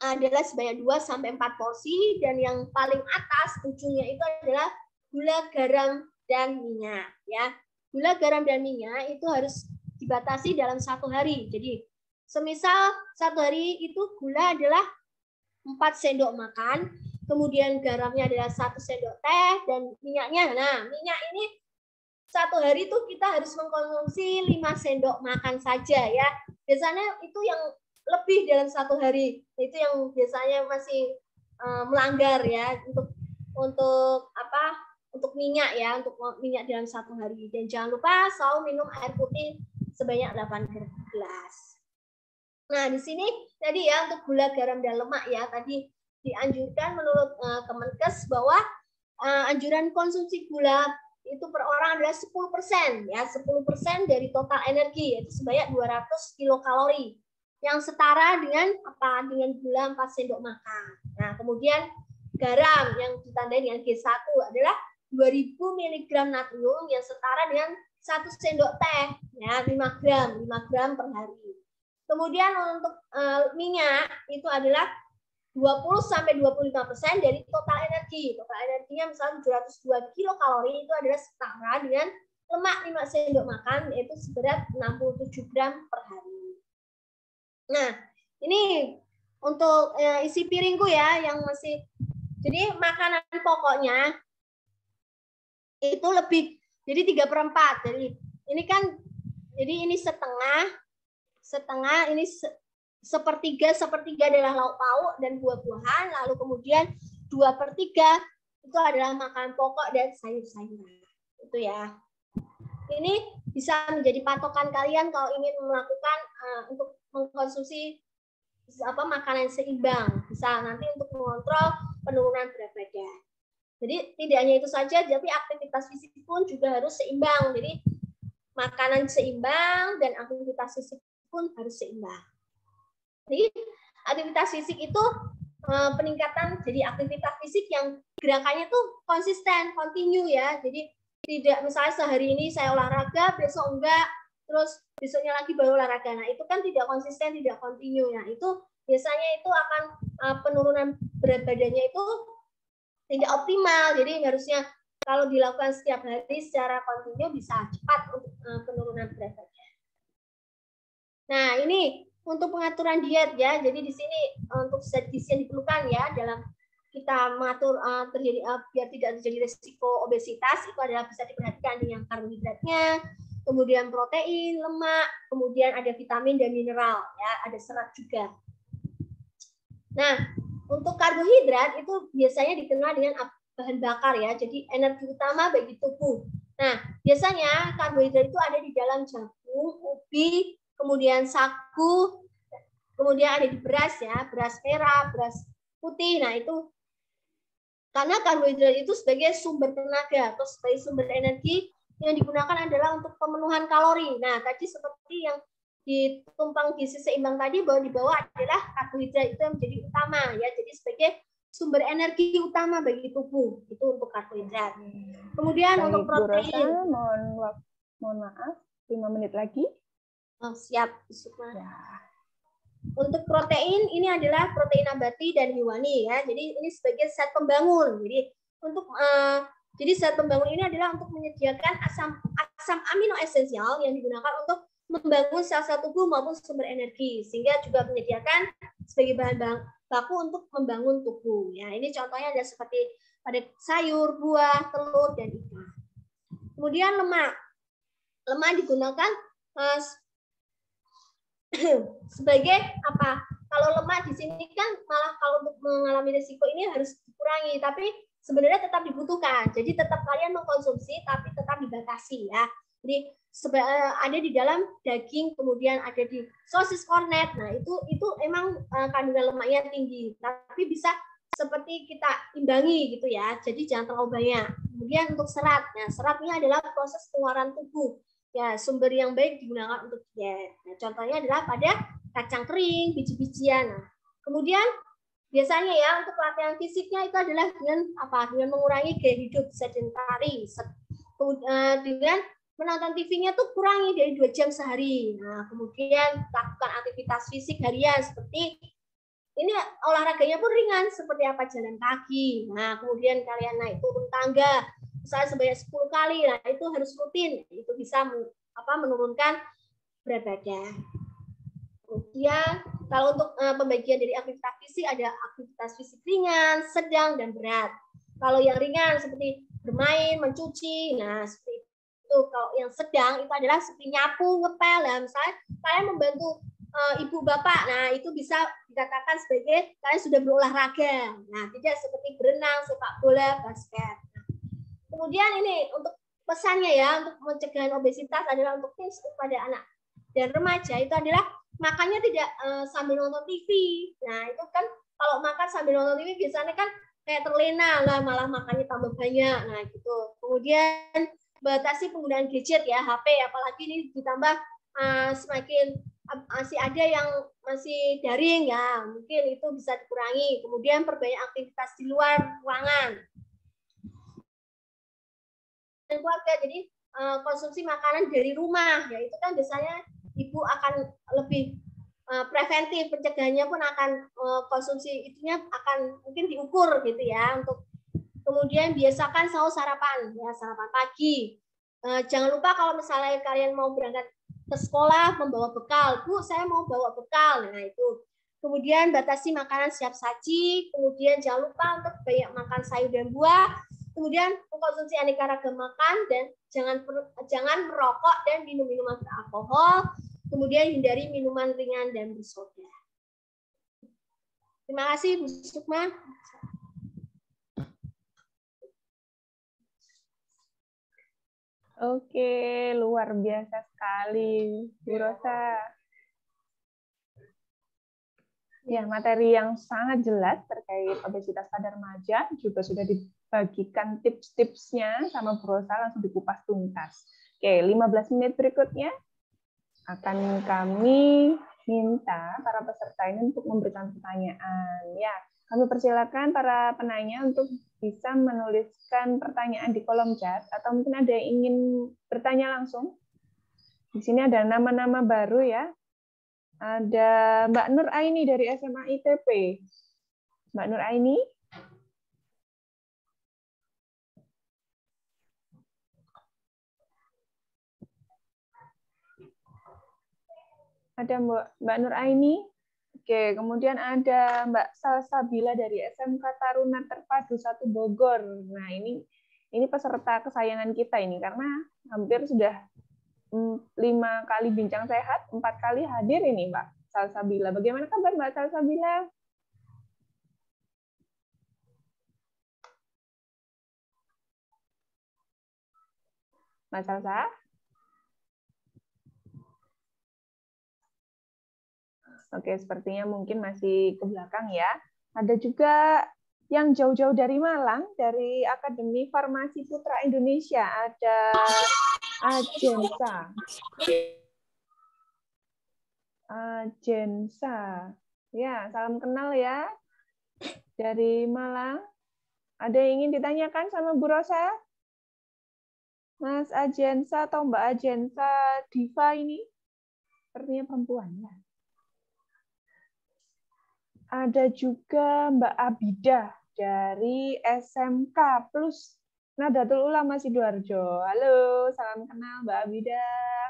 S5: adalah sebanyak 2-4 porsi, dan yang paling atas ujungnya itu adalah gula, garam, dan minyak ya. Gula, garam, dan minyak itu harus dibatasi dalam 1 hari. Jadi semisal 1 hari itu gula adalah 4 sendok makan, kemudian garamnya adalah 1 sendok teh, dan minyaknya, nah minyak ini 1 hari itu kita harus mengkonsumsi 5 sendok makan saja ya. Biasanya itu yang lebih dalam 1 hari, itu yang biasanya masih melanggar ya untuk minyak ya, untuk minyak dalam 1 hari. Dan jangan lupa selalu minum air putih sebanyak 8 gelas. Nah di sini tadi ya untuk gula, garam, dan lemak ya, tadi dianjurkan menurut Kemenkes bahwa anjuran konsumsi gula itu per orang adalah 10% ya, 10% dari total energi, yaitu sebanyak 200 kilokalori, yang setara dengan apa? Dengan gula 4 sendok makan. Nah, kemudian garam yang ditandai dengan G1 adalah 2000 mg natrium yang setara dengan 1 sendok teh ya, 5 gram per hari. Kemudian untuk minyak itu adalah 20-25% dari total energi. Total energinya misalnya 702 kilokalori, itu adalah setara dengan lemak 5 sendok makan, yaitu seberat 67 gram per hari. Nah, ini untuk isi piringku ya, yang masih, jadi makanan pokoknya itu lebih, jadi 3/4. Jadi ini kan, jadi ini setengah, ini sepertiga adalah lauk pauk dan buah-buahan, lalu kemudian 2/3 itu adalah makanan pokok dan sayur-sayuran. Itu ya. Ini bisa menjadi patokan kalian kalau ingin melakukan untuk mengkonsumsi makanan seimbang. Bisa nanti untuk mengontrol penurunan berat badan. Jadi tidak hanya itu saja, tapi aktivitas fisik pun juga harus seimbang. Jadi makanan seimbang dan aktivitas fisik pun harus seimbang. Jadi aktivitas fisik itu peningkatan, jadi aktivitas fisik yang gerakannya tuh konsisten, kontinu ya. Jadi tidak misalnya sehari ini saya olahraga, besok enggak, terus besoknya lagi baru olahraga. Nah itu kan tidak konsisten, tidak kontinu ya. Itu biasanya itu akan penurunan berat badannya itu tidak optimal. Jadi harusnya kalau dilakukan setiap hari secara kontinu bisa cepat untuk penurunan berat badan. Nah ini untuk pengaturan diet ya, jadi di sini untuk zat gizi yang diperlukan ya dalam kita mengatur biar tidak terjadi risiko obesitas, itu adalah bisa diperhatikan dengan karbohidratnya, kemudian protein, lemak, kemudian ada vitamin dan mineral ya, ada serat juga. Nah untuk karbohidrat itu biasanya dikenal dengan bahan bakar ya, jadi energi utama bagi tubuh. Nah biasanya karbohidrat itu ada di dalam jagung, ubi, kemudian sagu, kemudian ada di beras ya, beras merah, beras putih. Nah itu karena karbohidrat itu sebagai sumber tenaga atau sebagai sumber energi yang digunakan adalah untuk pemenuhan kalori. Nah tadi seperti yang di tumpang gizi seimbang tadi, bahwa di bawah adalah karbohidrat itu yang menjadi utama ya, jadi sebagai sumber energi utama bagi tubuh itu untuk karbohidrat. Kemudian
S4: baik,
S5: untuk protein.
S4: Rosa, mohon maaf, 5 menit lagi.
S5: Oh, siap, Sukma.
S4: Ya.
S5: Untuk protein ini adalah protein nabati dan hewani ya. Jadi ini sebagai zat pembangun. Jadi untuk jadi zat pembangun ini adalah untuk menyediakan asam amino esensial yang digunakan untuk membangun sel-sel tubuh maupun sumber energi, sehingga juga menyediakan sebagai bahan baku untuk membangun tubuh. Ya, ini contohnya ada seperti pada sayur, buah, telur, dan ikan. Kemudian lemak. Lemak digunakan sebagai apa? Kalau lemak di sini kan malah kalau untuk mengalami risiko ini harus dikurangi, tapi sebenarnya tetap dibutuhkan. Jadi tetap kalian mengkonsumsi, tapi tetap dibatasi ya. Jadi ada di dalam daging, kemudian ada di sosis kornet. Nah itu emang kandungan lemaknya tinggi, tapi bisa seperti kita imbangi gitu ya. Jadi jangan terlalu banyak. Kemudian untuk serat, nah serat ini adalah proses pengeluaran tubuh. Ya, sumber yang baik digunakan untuk diet. Nah, contohnya adalah pada kacang kering, biji-bijian. Nah, kemudian biasanya ya untuk latihan fisiknya itu adalah dengan apa? Dengan mengurangi gaya hidup sedentari, dengan menonton TV-nya tuh kurangi dari 2 jam sehari. Nah, kemudian lakukan aktivitas fisik harian seperti ini, olahraganya pun ringan seperti apa? Jalan kaki. Nah, kemudian kalian naik turun tangga misalnya sebanyak 10 kali. Nah, itu harus rutin. Itu bisa menurunkan berat badan. Kemudian kalau untuk pembagian dari aktivitas fisik ada aktivitas fisik ringan, sedang, dan berat. Kalau yang ringan seperti bermain, mencuci, nah seperti itu. Kalau yang sedang itu adalah seperti nyapu, ngepel. Nah, misalnya kalian membantu ibu bapak, nah itu bisa dikatakan sebagai kalian sudah berolahraga. Nah, tidak seperti berenang, sepak bola, basket. Nah, kemudian ini untuk pesannya ya, untuk mencegah obesitas adalah untuk tips kepada anak dan remaja itu adalah makannya tidak sambil nonton TV. Nah, itu kan kalau makan sambil nonton TV biasanya kan kayak terlena lah, malah makannya tambah banyak. Nah, gitu. Kemudian batasi penggunaan gadget ya, HP, apalagi ini ditambah semakin masih ada yang masih daring ya, mungkin itu bisa dikurangi. Kemudian perbanyak aktivitas di luar ruangan. Dan keluarga, jadi konsumsi makanan dari rumah, ya itu kan biasanya ibu akan lebih preventif, pencegahannya pun akan konsumsi itunya akan mungkin diukur gitu ya. Untuk kemudian biasakan sahur sarapan ya, sarapan pagi. Jangan lupa kalau misalnya kalian mau berangkat ke sekolah membawa bekal, Bu saya mau bawa bekal, nah itu. Kemudian batasi makanan siap saji, kemudian jangan lupa untuk banyak makan sayur dan buah, kemudian mengkonsumsi aneka ragam makan dan jangan merokok dan minum minuman beralkohol, kemudian hindari minuman ringan dan bersoda. Terima kasih Bu Sukma.
S4: Oke, luar biasa sekali, Bu Rosa. Ya, materi yang sangat jelas terkait obesitas pada remaja juga sudah dibagikan tips-tipsnya sama Bu Rosa, langsung dikupas tuntas. Oke, 15 menit berikutnya akan kami minta para peserta ini untuk memberikan pertanyaan. Ya, kami persilakan para penanya untuk bisa menuliskan pertanyaan di kolom chat, atau mungkin ada yang ingin bertanya langsung. Di sini ada nama-nama baru ya. Ada Mbak Nur Aini dari SMA ITP. Mbak Nur Aini. Ada Mbak Nur Aini. Oke, kemudian ada Mbak Salsabila dari SMK Taruna Terpadu 1 Bogor. Nah, ini peserta kesayangan kita ini karena hampir sudah 5 kali bincang sehat, 4 kali hadir ini Mbak Salsabila. Bagaimana kabar Mbak Salsabila? Mbak Salsa? Oke, sepertinya mungkin masih ke belakang ya. Ada juga yang jauh-jauh dari Malang, dari Akademi Farmasi Putra Indonesia, ada Ajensa. Ajensa. Ya, salam kenal ya. Dari Malang. Ada yang ingin ditanyakan sama Bu Rosa? Mas Ajensa atau Mbak Ajensa Diva ini? Sepertinya perempuan ya. Ada juga Mbak Abidah dari SMK Plus Nahdlatul Ulama Sidoarjo. Halo, salam kenal Mbak Abidah.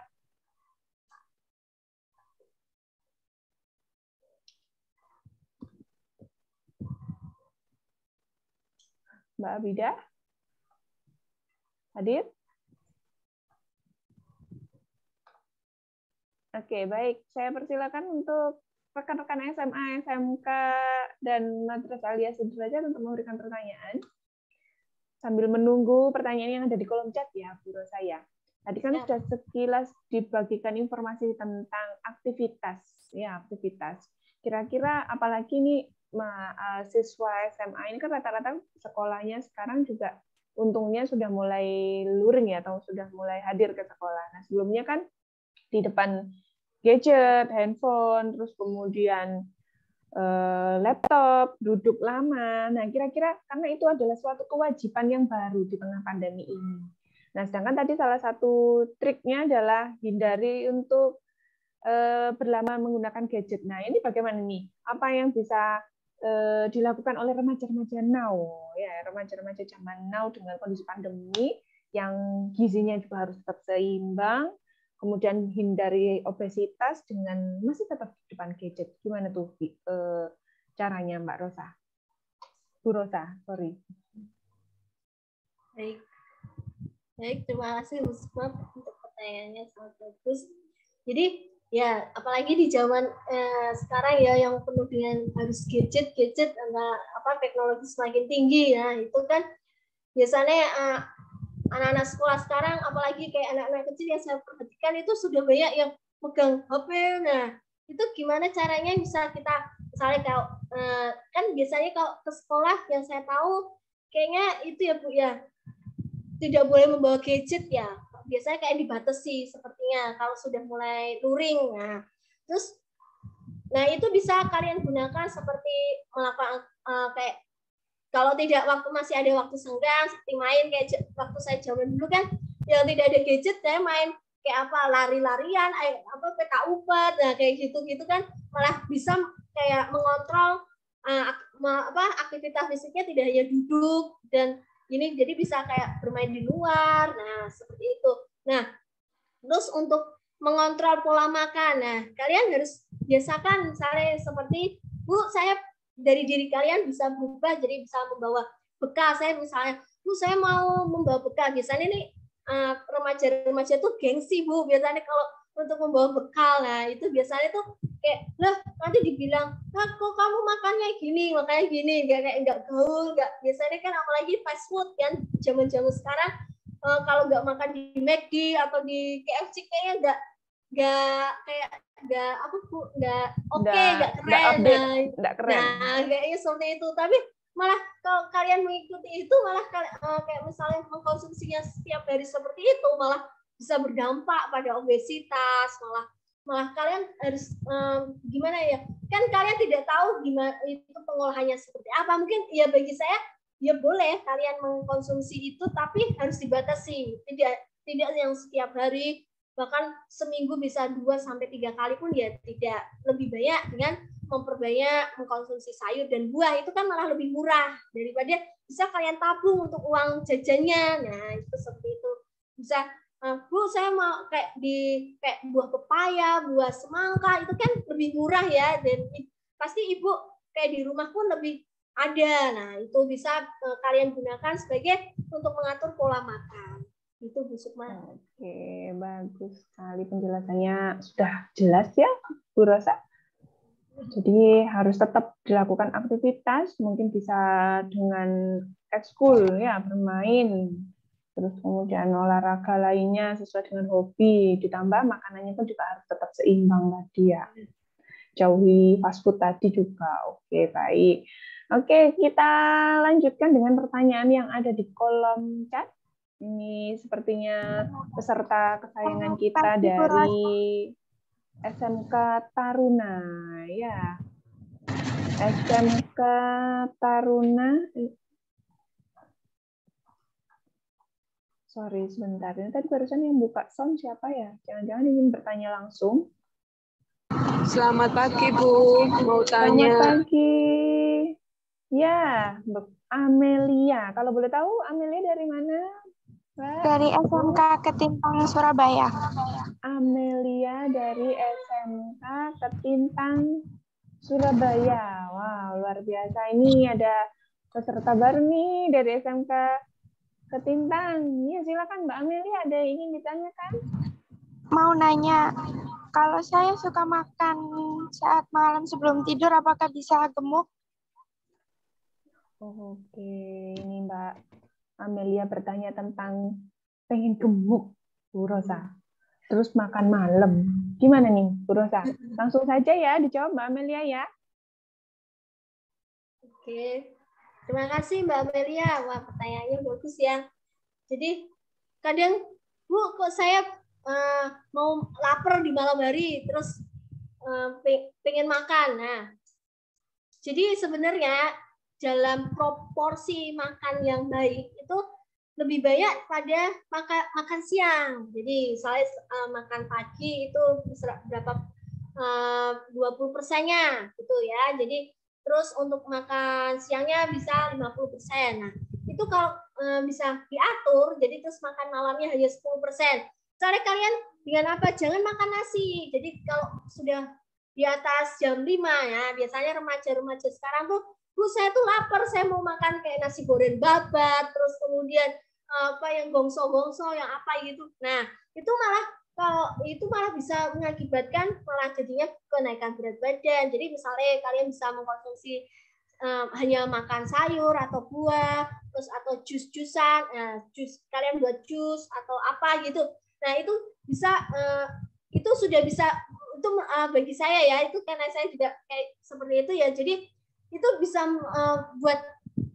S4: Mbak Abidah? Hadir? Oke, baik. Saya persilakan untuk rekan-rekan SMA, SMK, dan Madrasah Aliyah Sederajat untuk memberikan pertanyaan. Sambil menunggu pertanyaan yang ada di kolom chat ya, Bu Rosa ya. Tadi kan sudah sekilas dibagikan informasi tentang aktivitas. Ya, aktivitas. Kira-kira apalagi nih mahasiswa SMA ini kan rata-rata sekolahnya sekarang juga untungnya sudah mulai luring ya, atau sudah mulai hadir ke sekolah. Nah, sebelumnya kan di depan gadget, handphone, terus kemudian laptop, duduk lama. Nah, kira-kira karena itu adalah suatu kewajiban yang baru di tengah pandemi ini. Nah, sedangkan tadi salah satu triknya adalah hindari untuk berlama menggunakan gadget. Nah, ini bagaimana nih? Apa yang bisa dilakukan oleh remaja-remaja now, ya, remaja-remaja zaman now dengan kondisi pandemi yang gizinya juga harus tetap seimbang, kemudian hindari obesitas dengan masih tetap di depan gadget. Gimana tuh caranya, Mbak Rosa? Bu Rosa, sorry.
S5: Baik, terima kasih Bu Sukma untuk pertanyaannya, sangat bagus. Jadi ya, apalagi di zaman sekarang ya yang penuh dengan harus gadget, teknologi semakin tinggi ya, itu kan biasanya anak-anak sekolah sekarang, apalagi kayak anak-anak kecil yang saya perhatikan itu sudah banyak yang megang HP. Nah, itu gimana caranya bisa kita, misalnya kalau kan biasanya kalau ke sekolah yang saya tahu kayaknya itu ya Bu ya, tidak boleh membawa gadget ya. Biasanya kayak dibatasi sepertinya kalau sudah mulai luring. Nah itu bisa kalian gunakan seperti melakukan kayak kalau tidak masih ada waktu senggang seperti main kayak waktu saya zaman dulu kan yang tidak ada gadget, saya main kayak apa, lari-larian, PK Umpet, nah kayak gitu kan malah bisa kayak mengontrol aktivitas fisiknya tidak hanya duduk dan ini, jadi bisa kayak bermain di luar. Nah, seperti itu. Nah, terus untuk mengontrol pola makan. Nah, kalian harus biasakan misalnya seperti, Bu, saya dari diri kalian bisa berubah jadi bisa membawa bekal. Saya misalnya, Bu, saya mau membawa bekal. Biasanya nih remaja-remaja tuh gengsi, Bu. Biasanya kalau untuk membawa bekal. Nah, itu biasanya tuh kayak, lah nanti dibilang, kok kamu makannya gini, nggak gaul, nggak, biasanya kan apalagi fast food kan, zaman-zaman sekarang kalau nggak makan di McD atau di KFC kayaknya nggak keren, nah kayaknya seperti itu. Tapi malah kalau kalian mengikuti itu malah kayak misalnya mengkonsumsinya setiap hari seperti itu malah bisa berdampak pada obesitas, malah kalian harus gimana ya, kan kalian tidak tahu gimana itu pengolahannya seperti apa. Mungkin ya bagi saya ya boleh kalian mengkonsumsi itu, tapi harus dibatasi, tidak yang setiap hari, bahkan seminggu bisa 2-3 kali pun ya tidak. Lebih banyak dengan memperbanyak mengkonsumsi sayur dan buah, itu kan malah lebih murah daripada bisa kalian tabung untuk uang jajannya. Nah itu seperti itu, bisa Bu, saya mau kayak buah pepaya, buah semangka, itu kan lebih murah ya, dan pasti Ibu kayak di rumah pun lebih ada. Nah, itu bisa kalian gunakan sebagai untuk mengatur pola makan. Itu Bu Sukma.
S4: Oke, bagus sekali penjelasannya, sudah jelas ya Bu Rosa. Jadi harus tetap dilakukan aktivitas, mungkin bisa dengan ekskul ya, bermain. Terus kemudian olahraga lainnya sesuai dengan hobi, ditambah makanannya pun juga harus tetap seimbang tadi ya. Jauhi fast food tadi juga. Oke, baik. Oke, kita lanjutkan dengan pertanyaan yang ada di kolom chat. Ini sepertinya peserta kesayangan kita dari SMK Taruna ya. SMK Taruna. Sorry, sebentar. Ini tadi barusan yang buka sound siapa ya? Jangan-jangan ingin bertanya langsung.
S6: Selamat pagi, Bu. Mau tanya.
S4: Selamat pagi. Ya, Amelia. Kalau boleh tahu, Amelia dari mana?
S7: Dari SMK Ketintang, Surabaya.
S4: Amelia dari SMK Ketintang, Surabaya. Wow, luar biasa. Ini ada peserta baru nih dari SMK Ketintang. Ya, silakan Mbak Amelia, ada yang ingin ditanyakan?
S7: Mau nanya, kalau saya suka makan saat malam sebelum tidur, apakah bisa gemuk?
S4: Oke, ini Mbak Amelia bertanya tentang pengen gemuk, Bu Rosa. Terus makan malam. Gimana nih, Bu Rosa? Langsung saja ya dijawab Mbak Amelia ya.
S5: Oke. Terima kasih Mbak Amelia. Wah, pertanyaannya bagus ya. Jadi kadang, Bu, kok saya mau lapar di malam hari, terus pengen makan. Nah, Jadi sebenarnya dalam proporsi makan yang baik itu lebih banyak pada makan siang. Jadi misalnya makan pagi itu berapa 20%-nya gitu ya. Jadi terus untuk makan siangnya bisa 50%. Nah, itu kalau bisa diatur, jadi terus makan malamnya hanya 10%. Misalnya kalian dengan apa? Jangan makan nasi. Jadi kalau sudah di atas jam 5 ya, biasanya remaja-remaja sekarang tuh, Bu, saya tuh lapar, saya mau makan kayak nasi goreng babat, terus kemudian apa yang gongso-gongso, yang apa gitu. Nah, itu malah bisa mengakibatkan malah jadinya kenaikan berat badan. Jadi misalnya kalian bisa mengkonsumsi hanya makan sayur atau buah, terus atau jus-jusan, jus kalian buat jus atau apa gitu. Nah, itu bisa itu sudah bisa, itu bagi saya ya, itu karena saya juga kayak seperti itu ya. Jadi itu bisa buat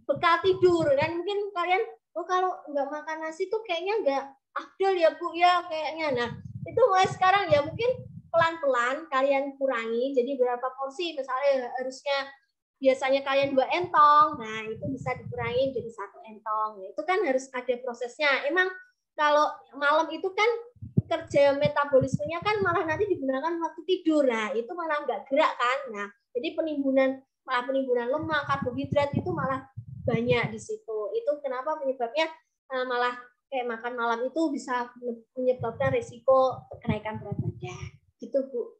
S5: bekal tidur kan. Mungkin kalian kalau nggak makan nasi tuh kayaknya nggak afdol ya Bu ya kayaknya. Nah, itu mulai sekarang ya mungkin pelan-pelan kalian kurangi. Jadi berapa porsi misalnya harusnya biasanya kalian 2 entong, nah itu bisa dikurangi jadi 1 entong. Itu kan harus ada prosesnya. Emang kalau malam itu kan kerja metabolismenya kan malah nanti digunakan waktu tidur. Nah, itu malah nggak gerak kan. Nah, jadi penimbunan lemak, karbohidrat itu malah banyak di situ. Itu kenapa penyebabnya malah kayak makan malam itu bisa menyebabkan risiko kenaikan berat badan. Gitu, Bu.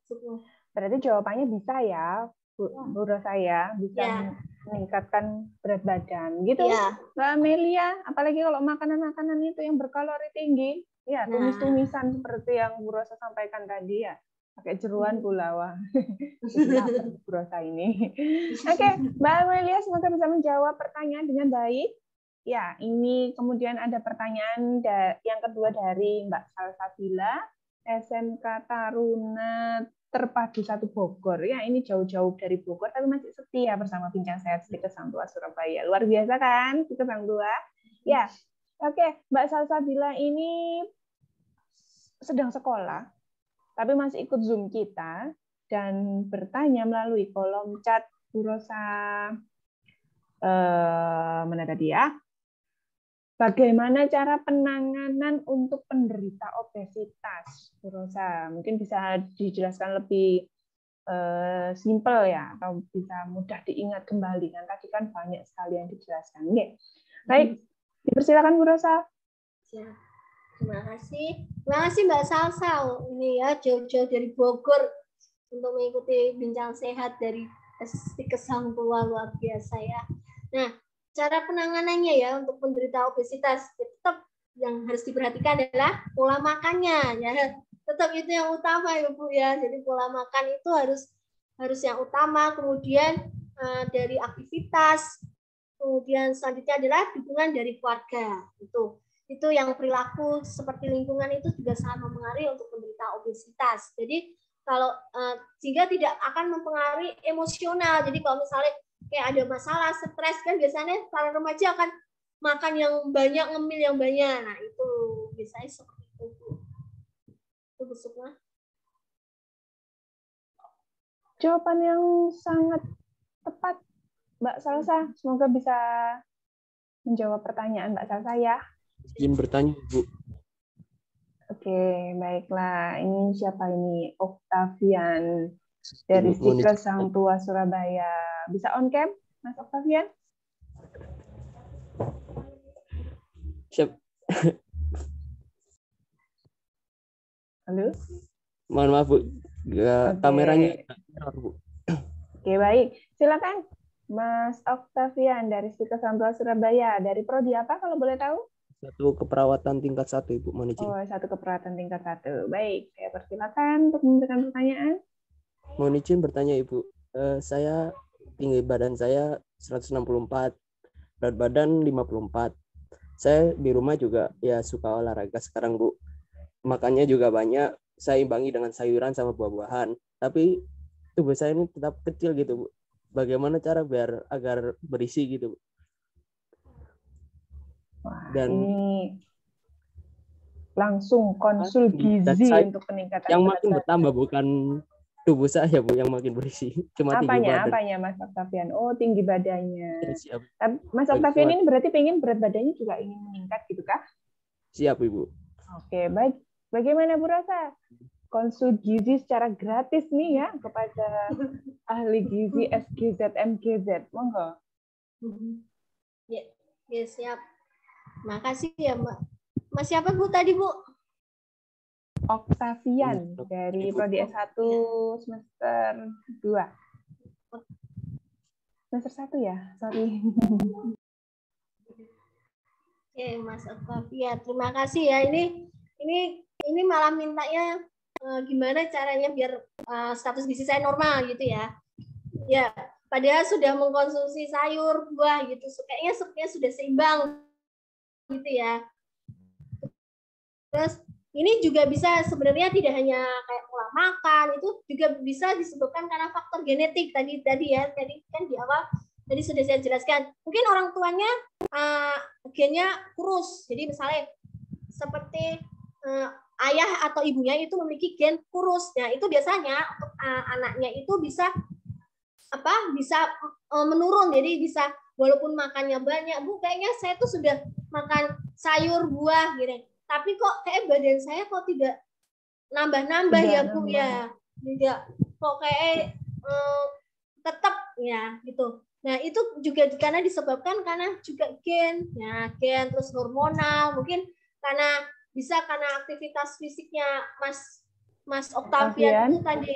S4: Berarti jawabannya bisa ya, Bu Rosa ya, bisa meningkatkan berat badan. Gitu, Mbak Amelia. Apalagi kalau makanan-makanan itu yang berkalori tinggi. Ya, tumis-tumisan seperti yang Bu Rosa sampaikan tadi ya. Pakai jeruan pula, wah. Lapar Bu Rosa ini. Oke, Mbak Amelia semoga bisa menjawab pertanyaan dengan baik. Ya, ini kemudian ada pertanyaan yang kedua dari Mbak Salsabila, SMK Taruna Terpadu 1 Bogor. Ya, ini jauh-jauh dari Bogor, tapi masih setia bersama Bincang Sehat Stikes Sang Tua Surabaya. Luar biasa kan, Stikes Sang Tua? Ya, oke. Mbak Salsabila ini sedang sekolah, tapi masih ikut Zoom kita dan bertanya melalui kolom chat Bu Rosa. Mana tadi ya? Bagaimana cara penanganan untuk penderita obesitas, Bu Rosa? Mungkin bisa dijelaskan lebih simpel ya, atau bisa mudah diingat kembali. Kan tadi kan banyak sekali yang dijelaskan. Oke. Baik, dipersilakan Bu Rosa.
S5: Ya. Terima kasih Mbak Salsa. Ini ya jauh-jauh dari Bogor untuk mengikuti bincang sehat dari Stikes Sang Tua, luar biasa ya. Nah, cara penanganannya ya untuk penderita obesitas tetap yang harus diperhatikan adalah pola makannya ya. Tetap itu yang utama ya Bu ya. Jadi pola makan itu harus yang utama. Kemudian dari aktivitas, kemudian selanjutnya adalah dukungan dari keluarga. Itu yang perilaku seperti lingkungan itu juga sangat mempengaruhi untuk penderita obesitas. Jadi kalau sehingga tidak akan mempengaruhi emosional. Jadi kalau misalnya kayak ada masalah, stres kan biasanya para remaja akan makan yang banyak, ngemil yang banyak. Nah, itu biasanya seperti itu. Itu Bu Sukma.
S4: Jawaban yang sangat tepat, Mbak Salsa. Semoga bisa menjawab pertanyaan Mbak Salsa ya.
S8: Izin bertanya, Bu.
S4: Oke, baiklah. Ini siapa ini? Octavian dari Stikes Sang Tua Surabaya. Bisa on cam, Mas Octavian?
S8: Siap.
S4: Halo?
S8: Mohon maaf, Bu. Kameranya. Bu.
S4: Oke, baik. Silakan, Mas Octavian dari Stikes Sang Tua Surabaya. Dari prodi apa kalau boleh tahu?
S8: 1 keperawatan tingkat 1, Ibu. Mohon izin.
S4: Oh, 1 keperawatan tingkat 1. Baik, saya persilakan untuk memberikan pertanyaan.
S8: Mohon izin bertanya, Ibu. Saya tinggi badan saya 164, berat badan 54. Saya di rumah juga ya suka olahraga sekarang, Bu. Makannya juga banyak, saya imbangi dengan sayuran sama buah-buahan. Tapi tubuh saya ini tetap kecil gitu, Bu. Bagaimana cara biar agar berisi gitu, Bu?
S4: Wah,
S8: Dan
S4: ini langsung konsul gizi untuk peningkatan
S8: yang
S4: berat
S8: makin
S4: badan.
S8: bertambah, bukan tubuh saya Bu yang makin berisi. Cuma tinggi badan.
S4: Apanya Mas Octavian? Oh, tinggi badannya.
S8: Ya, siap.
S4: Mas Octavian ini berarti pengen berat badannya juga ingin meningkat gitu kah?
S8: Siap Ibu.
S4: Oke, baik. Bagaimana Bu Rosa? Konsul gizi secara gratis nih ya kepada ahli gizi SGZ MGZ. Monggo.
S5: Ya, ya siap. Makasih ya Mbak. Mas siapa Bu tadi Bu?
S4: Octavian dari Prodi S1 semester 2. Semester 1 ya? Sorry.
S5: Oke, Mas Octavian. Terima kasih ya. Ini malah mintanya gimana caranya biar status gizi saya normal gitu ya. Ya, padahal sudah mengkonsumsi sayur, buah gitu. Kayaknya sudah seimbang gitu ya. Terus ini juga bisa sebenarnya tidak hanya kayak pola makan, itu juga bisa disebabkan karena faktor genetik tadi kan di awal tadi sudah saya jelaskan. Mungkin orang tuanya gennya kurus. Jadi misalnya seperti ayah atau ibunya itu memiliki gen kurus. Nah, itu biasanya untuk anaknya itu bisa menurun. Jadi bisa walaupun makannya banyak, Bu, kayaknya saya tuh sudah makan sayur, buah gitu. Tapi kok kayak badan saya kok tidak nambah-nambah ya, Bu ya. Tidak. Kok kayak tetap ya gitu. Nah, itu juga karena disebabkan karena juga gen. Ya, gen terus hormonal, mungkin karena aktivitas fisiknya Mas Octavian itu tadi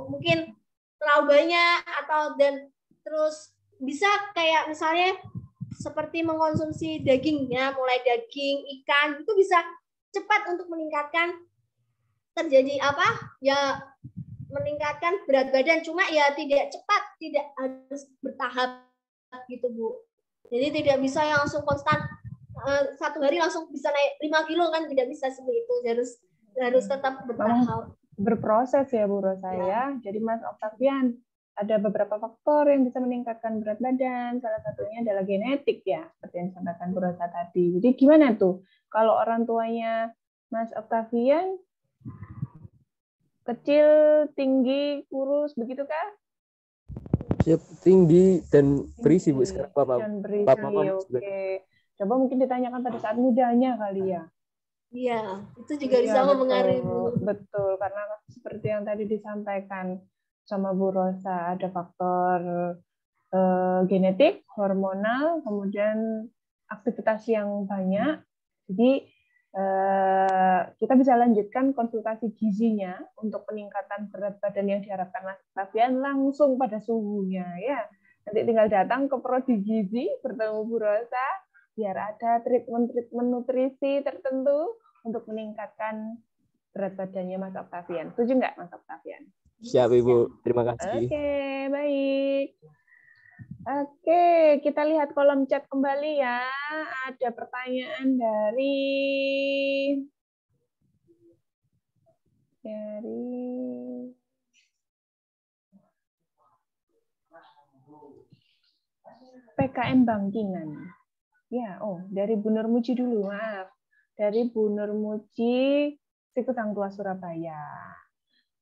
S5: mungkin terlalu banyak terus bisa kayak misalnya seperti mengkonsumsi daging ya, mulai daging, ikan itu bisa cepat untuk meningkatkan meningkatkan berat badan, cuma ya tidak cepat, tidak harus bertahap gitu Bu. Jadi tidak bisa yang langsung konstan satu hari langsung bisa naik 5 kilo kan, tidak bisa seperti itu, harus tetap bertahap.
S4: Berproses ya Bu Rosa ya. Jadi Mas Octavian, ada beberapa faktor yang bisa meningkatkan berat badan, salah satunya adalah genetik ya, seperti yang disampaikan Bu Rosa tadi. Jadi gimana tuh kalau orang tuanya Mas Octavian kecil, tinggi, kurus, begitu kah?
S8: Siap, tinggi dan berisi Bu sekarang Bapak.
S4: Dan berisi, oke. Coba mungkin ditanyakan pada saat mudanya kali ya.
S5: Iya, itu juga bisa mempengaruhi.
S4: Betul, karena seperti yang tadi disampaikan sama Bu Rosa, ada faktor genetik, hormonal, kemudian aktivitas yang banyak. Jadi kita bisa lanjutkan konsultasi gizinya untuk peningkatan berat badan yang diharapkan Mas Octavian langsung pada suhunya ya. Nanti tinggal datang ke Prodi Gizi bertemu Bu Rosa biar ada treatment nutrisi tertentu untuk meningkatkan berat badannya Mas Octavian. Setuju nggak Mas Octavian?
S8: Siap Ibu, terima kasih.
S4: Oke, baik. Oke, kita lihat kolom chat kembali ya. Ada pertanyaan dari PKN Bangkingan. Ya, dari Bu Nur Muji dulu, maaf. Dari Bu Nur Muji, Siklus Hang Tua Surabaya.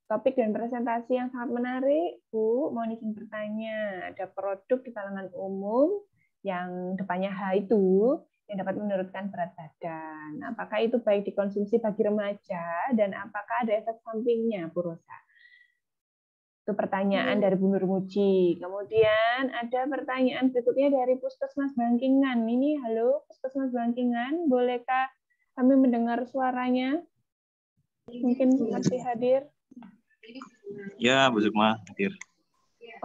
S4: Topik dan presentasi yang sangat menarik, Bu. Mohon izin bertanya, ada produk di kalangan umum yang depannya H itu, yang dapat menurunkan berat badan. Apakah itu baik dikonsumsi bagi remaja, dan apakah ada efek sampingnya, Bu Rosa? Itu pertanyaan dari Bu Nur Muji. Kemudian ada pertanyaan berikutnya dari Puskesmas Bangkingan. Ini, halo Puskesmas Bangkingan, bolehkah kami mendengar suaranya? Mungkin masih hadir.
S9: Ya, Bu Sukma hadir.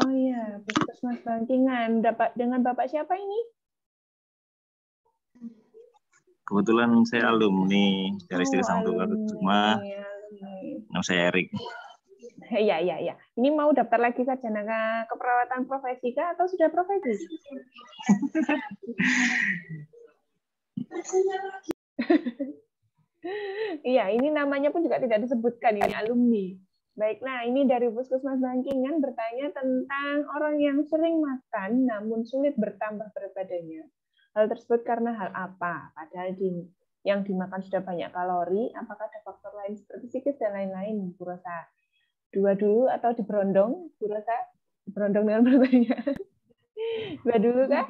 S4: Oh iya, Puskesmas Bangkingan. Dengan Bapak siapa ini?
S9: Kebetulan saya alumni dari Siklus Hang Tua Sukma. Nama saya Erik.
S4: Iya. Ini mau daftar lagi sarjana keperawatan profesi kah atau sudah profesi? Iya, ini namanya pun juga tidak disebutkan, ini alumni. Baik, nah ini dari Puskesmas Bangkingan bertanya tentang orang yang sering makan namun sulit bertambah berat badannya. Hal tersebut karena hal apa? Padahal yang dimakan sudah banyak kalori, apakah ada faktor lain seperti psikis dan lain-lain, Bu Rosa? dua dulu atau diberondong, Bu Rosa? Diberondong dengan pertanyaan. Dua dulu kah?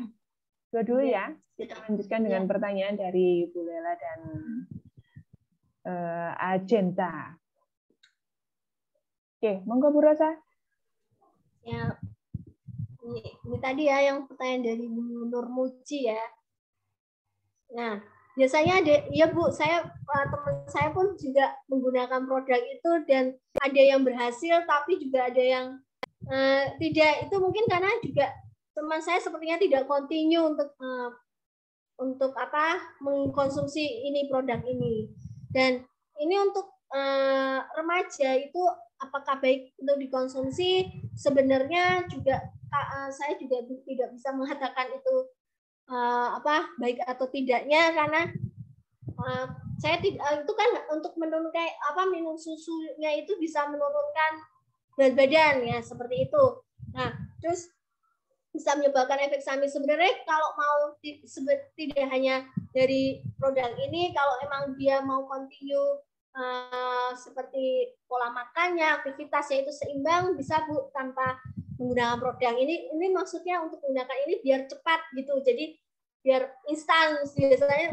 S4: Dua dulu ya. Kita lanjutkan dengan pertanyaan dari Bu Lela dan Ajenta. Oke, monggo Bu Rosa.
S5: Ya, ini tadi ya yang pertanyaan dari Bu Nur Muji ya. Nah, biasanya ada, ya Bu, teman saya pun juga menggunakan produk itu dan ada yang berhasil, tapi juga ada yang tidak. Itu mungkin karena juga teman saya sepertinya tidak continue untuk mengkonsumsi ini produk ini. Dan ini untuk remaja itu apakah baik untuk dikonsumsi? Sebenarnya juga saya juga tidak bisa mengatakan itu baik atau tidaknya, karena saya tidak, itu kan untuk menurunkan minum susunya itu bisa menurunkan berat badan ya, seperti itu. Nah, terus bisa menyebabkan efek samping. Sebenarnya kalau mau tidak hanya dari produk ini, kalau emang dia mau continue seperti pola makannya, aktivitasnya itu seimbang, bisa Bu tanpa menggunakan produk ini. Ini maksudnya untuk menggunakan ini biar cepat gitu, jadi biar instan. Biasanya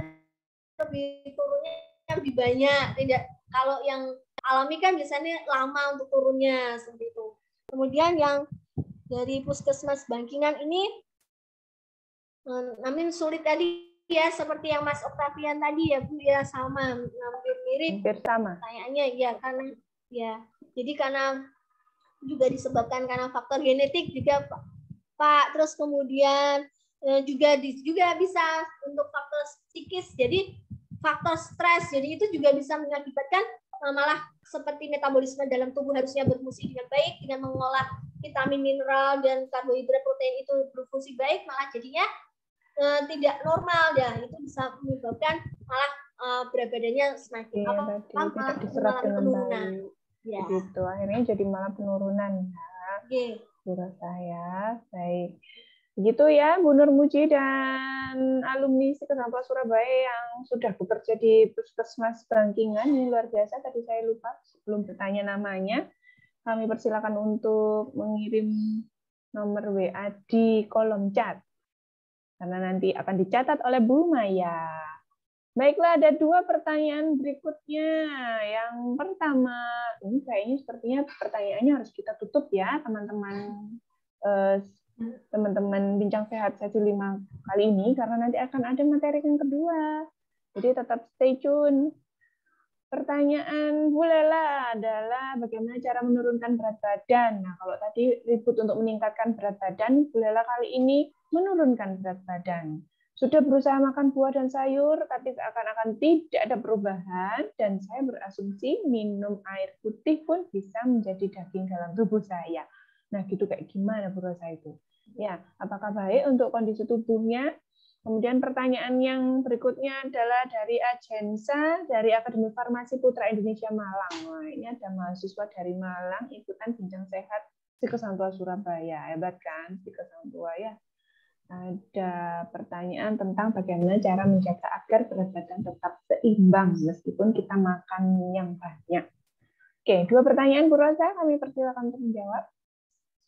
S5: lebih turunnya lebih banyak, tidak. Kalau yang alami kan biasanya lama untuk turunnya, seperti itu. Kemudian yang dari Puskesmas Bangkingan ini namun sulit tadi ya, seperti yang Mas Oktavian tadi ya Bu ya, sama hampir mirip pertanyaannya ya, karena ya jadi karena juga disebabkan karena faktor genetik juga Pak, terus kemudian juga bisa untuk faktor psikis, jadi faktor stres, jadi itu juga bisa mengakibatkan malah seperti metabolisme dalam tubuh harusnya berfungsi dengan baik dengan mengolah vitamin, mineral, dan karbohidrat, protein itu berfungsi baik, malah jadinya tidak normal ya. Itu bisa menyebabkan malah berat badannya semakin
S4: tidak diserap dengan baik. Ya. Begitu, akhirnya jadi malah penurunan ya. Menurut saya, baik. Begitu ya, Bu Nur Muji dan alumni Psikosantwa Surabaya yang sudah bekerja di Puskesmas Bangkingan. Ini luar biasa, tadi saya lupa sebelum bertanya namanya. Kami persilakan untuk mengirim nomor WA di kolom chat, karena nanti akan dicatat oleh Bu Maya. Baiklah, ada dua pertanyaan berikutnya. Yang pertama, ini kayaknya sepertinya pertanyaannya harus kita tutup ya, teman-teman Bincang Sehat sesi 5 kali ini, karena nanti akan ada materi yang kedua. Jadi tetap stay tune. Pertanyaan Bu Lela adalah bagaimana cara menurunkan berat badan. Nah, kalau tadi ribut untuk meningkatkan berat badan, Bu Lela kali ini menurunkan berat badan. Sudah berusaha makan buah dan sayur, tapi seakan-akan tidak ada perubahan, dan saya berasumsi minum air putih pun bisa menjadi daging dalam tubuh saya. Nah, gitu kayak gimana Bu Rosa itu? Ya, apakah baik untuk kondisi tubuhnya? Kemudian pertanyaan yang berikutnya adalah dari Ajensa, dari Akademi Farmasi Putra Indonesia Malang. Wah, ini ada mahasiswa dari Malang ikutan Bincang Sehat Psikosantwa Surabaya. Hebat kan, Psikosantwa ya. Ada pertanyaan tentang bagaimana cara menjaga agar berat badan tetap seimbang meskipun kita makan yang banyak. Oke, dua pertanyaan Bu Rosa, kami persilakan untuk menjawab.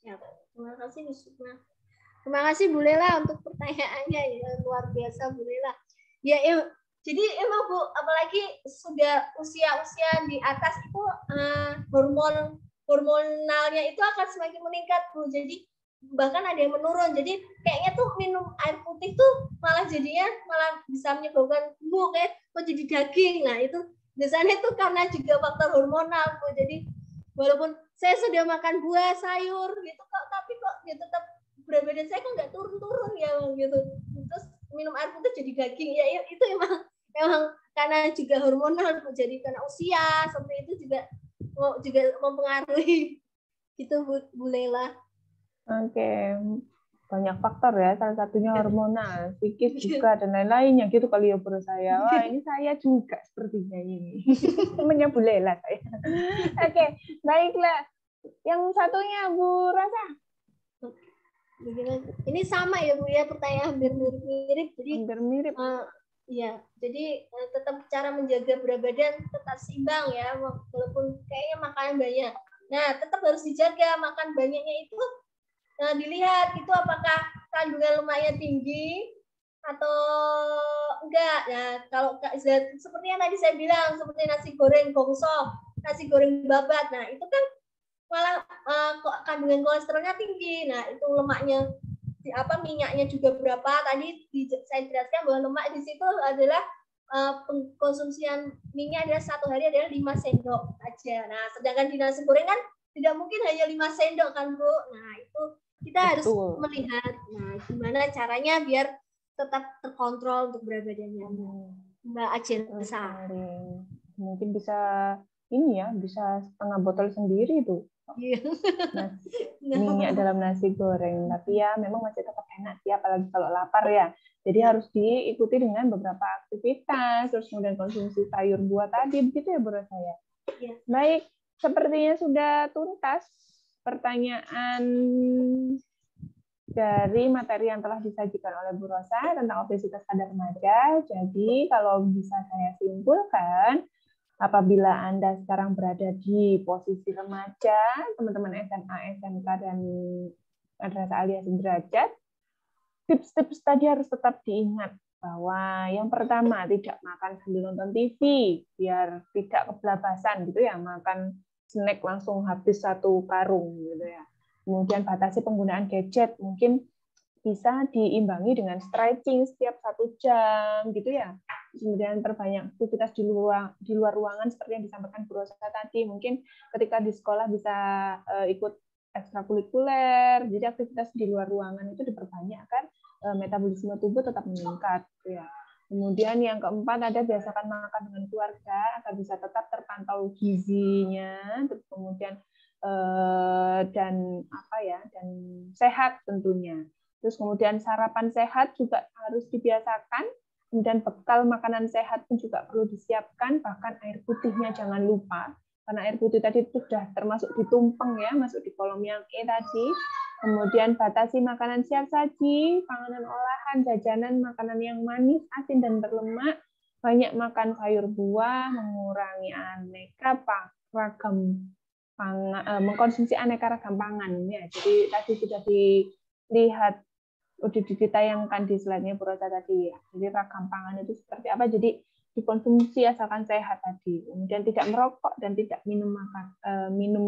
S5: Ya, terima kasih Bu Sukma. Terima kasih Bu Lela untuk pertanyaannya, ya, luar biasa Bu Lela. Ya, jadi emang Bu, apalagi sudah usia di atas itu hormonalnya itu akan semakin meningkat Bu. Jadi bahkan ada yang menurun. Jadi kayaknya tuh minum air putih tuh malah jadinya bisa menyebabkan Bu kayak jadi daging. Nah itu biasanya itu karena juga faktor hormonal Bu. Jadi walaupun saya sudah makan buah sayur gitu kok, tapi kok ya tetap berat badan saya kok nggak turun-turun ya gitu. Terus minum air putih jadi daging ya, itu emang karena juga hormonal Bu. Jadi karena usia seperti itu juga mempengaruhi gitu Bu Lela.
S4: Oke, banyak faktor ya, salah satunya hormonal, psikis juga dan lain-lainnya gitu kali ya Bu saya. Wah, ini saya juga sepertinya ini. Temennya Bu Lela saya. Oke, baiklah. Yang satunya Bu Rosa.
S5: Ini sama ya Bu ya, pertanyaan hampir mirip. Jadi
S4: hampir mirip.
S5: Ya, jadi tetap cara menjaga berat badan tetap seimbang ya, walaupun kayaknya makanan banyak. Nah, tetap harus dijaga makan banyaknya itu. Nah, dilihat itu apakah kandungan lemaknya tinggi atau enggak. Nah, kalau seperti yang tadi saya bilang, seperti nasi goreng gongsong, nasi goreng babat. Nah, itu kan malah kandungan kolesterolnya tinggi. Nah, itu lemaknya minyaknya juga berapa. Tadi saya jelaskan bahwa lemak di situ adalah pengkonsumsian minyak adalah satu hari adalah 5 sendok aja. Nah, sedangkan di nasi goreng kan tidak mungkin hanya 5 sendok kan, Bu. Nah, itu kita harus melihat gimana caranya biar tetap terkontrol untuk berat badannya. Mbak Ajensa.
S4: Mungkin bisa ini ya, bisa setengah botol sendiri tuh. Minyak dalam nasi goreng. Tapi ya memang masih tetap enak ya, apalagi kalau lapar ya. Jadi harus diikuti dengan beberapa aktivitas, terus kemudian konsumsi sayur buah tadi, begitu ya Bu Rosa ya. Baik, sepertinya sudah tuntas pertanyaan dari materi yang telah disajikan oleh Bu Rosa tentang obesitas pada remaja. Jadi kalau bisa saya simpulkan, apabila Anda sekarang berada di posisi remaja, teman-teman SMA, SMK, dan madrasah aliyah sederajat, tips-tips tadi harus tetap diingat bahwa yang pertama tidak makan sambil nonton TV biar tidak kebelabasan gitu ya, makan snack langsung habis satu karung gitu ya. Kemudian batasi penggunaan gadget, mungkin bisa diimbangi dengan stretching setiap 1 jam gitu ya. Kemudian perbanyak aktivitas di luar ruangan seperti yang disampaikan Bu Rosa tadi. Mungkin ketika di sekolah bisa ikut ekstrakurikuler, jadi aktivitas di luar ruangan itu diperbanyak kan, metabolisme tubuh tetap meningkat gitu ya. Kemudian yang keempat ada biasakan makan dengan keluarga agar bisa tetap terpantau gizinya, terus kemudian dan sehat tentunya. Terus kemudian sarapan sehat juga harus dibiasakan, kemudian bekal makanan sehat pun juga perlu disiapkan, bahkan air putihnya jangan lupa, karena air putih tadi itu sudah termasuk di tumpeng ya, masuk di kolom yang E tadi. Kemudian batasi makanan siap saji, panganan olahan, jajanan, makanan yang manis, asin, dan berlemak, banyak makan sayur buah, mengurangi mengkonsumsi aneka ragam pangan ya. Jadi tadi sudah dilihat, udah ditayangkan di slide-nya Bu Rosa tadi ya. Jadi ragam pangan itu seperti apa? Jadi dikonsumsi asalkan sehat tadi. Kemudian tidak merokok dan tidak minum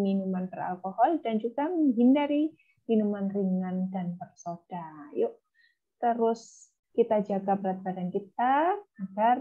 S4: minuman beralkohol, dan juga menghindari minuman ringan dan bersoda. Yuk, terus kita jaga berat badan kita agar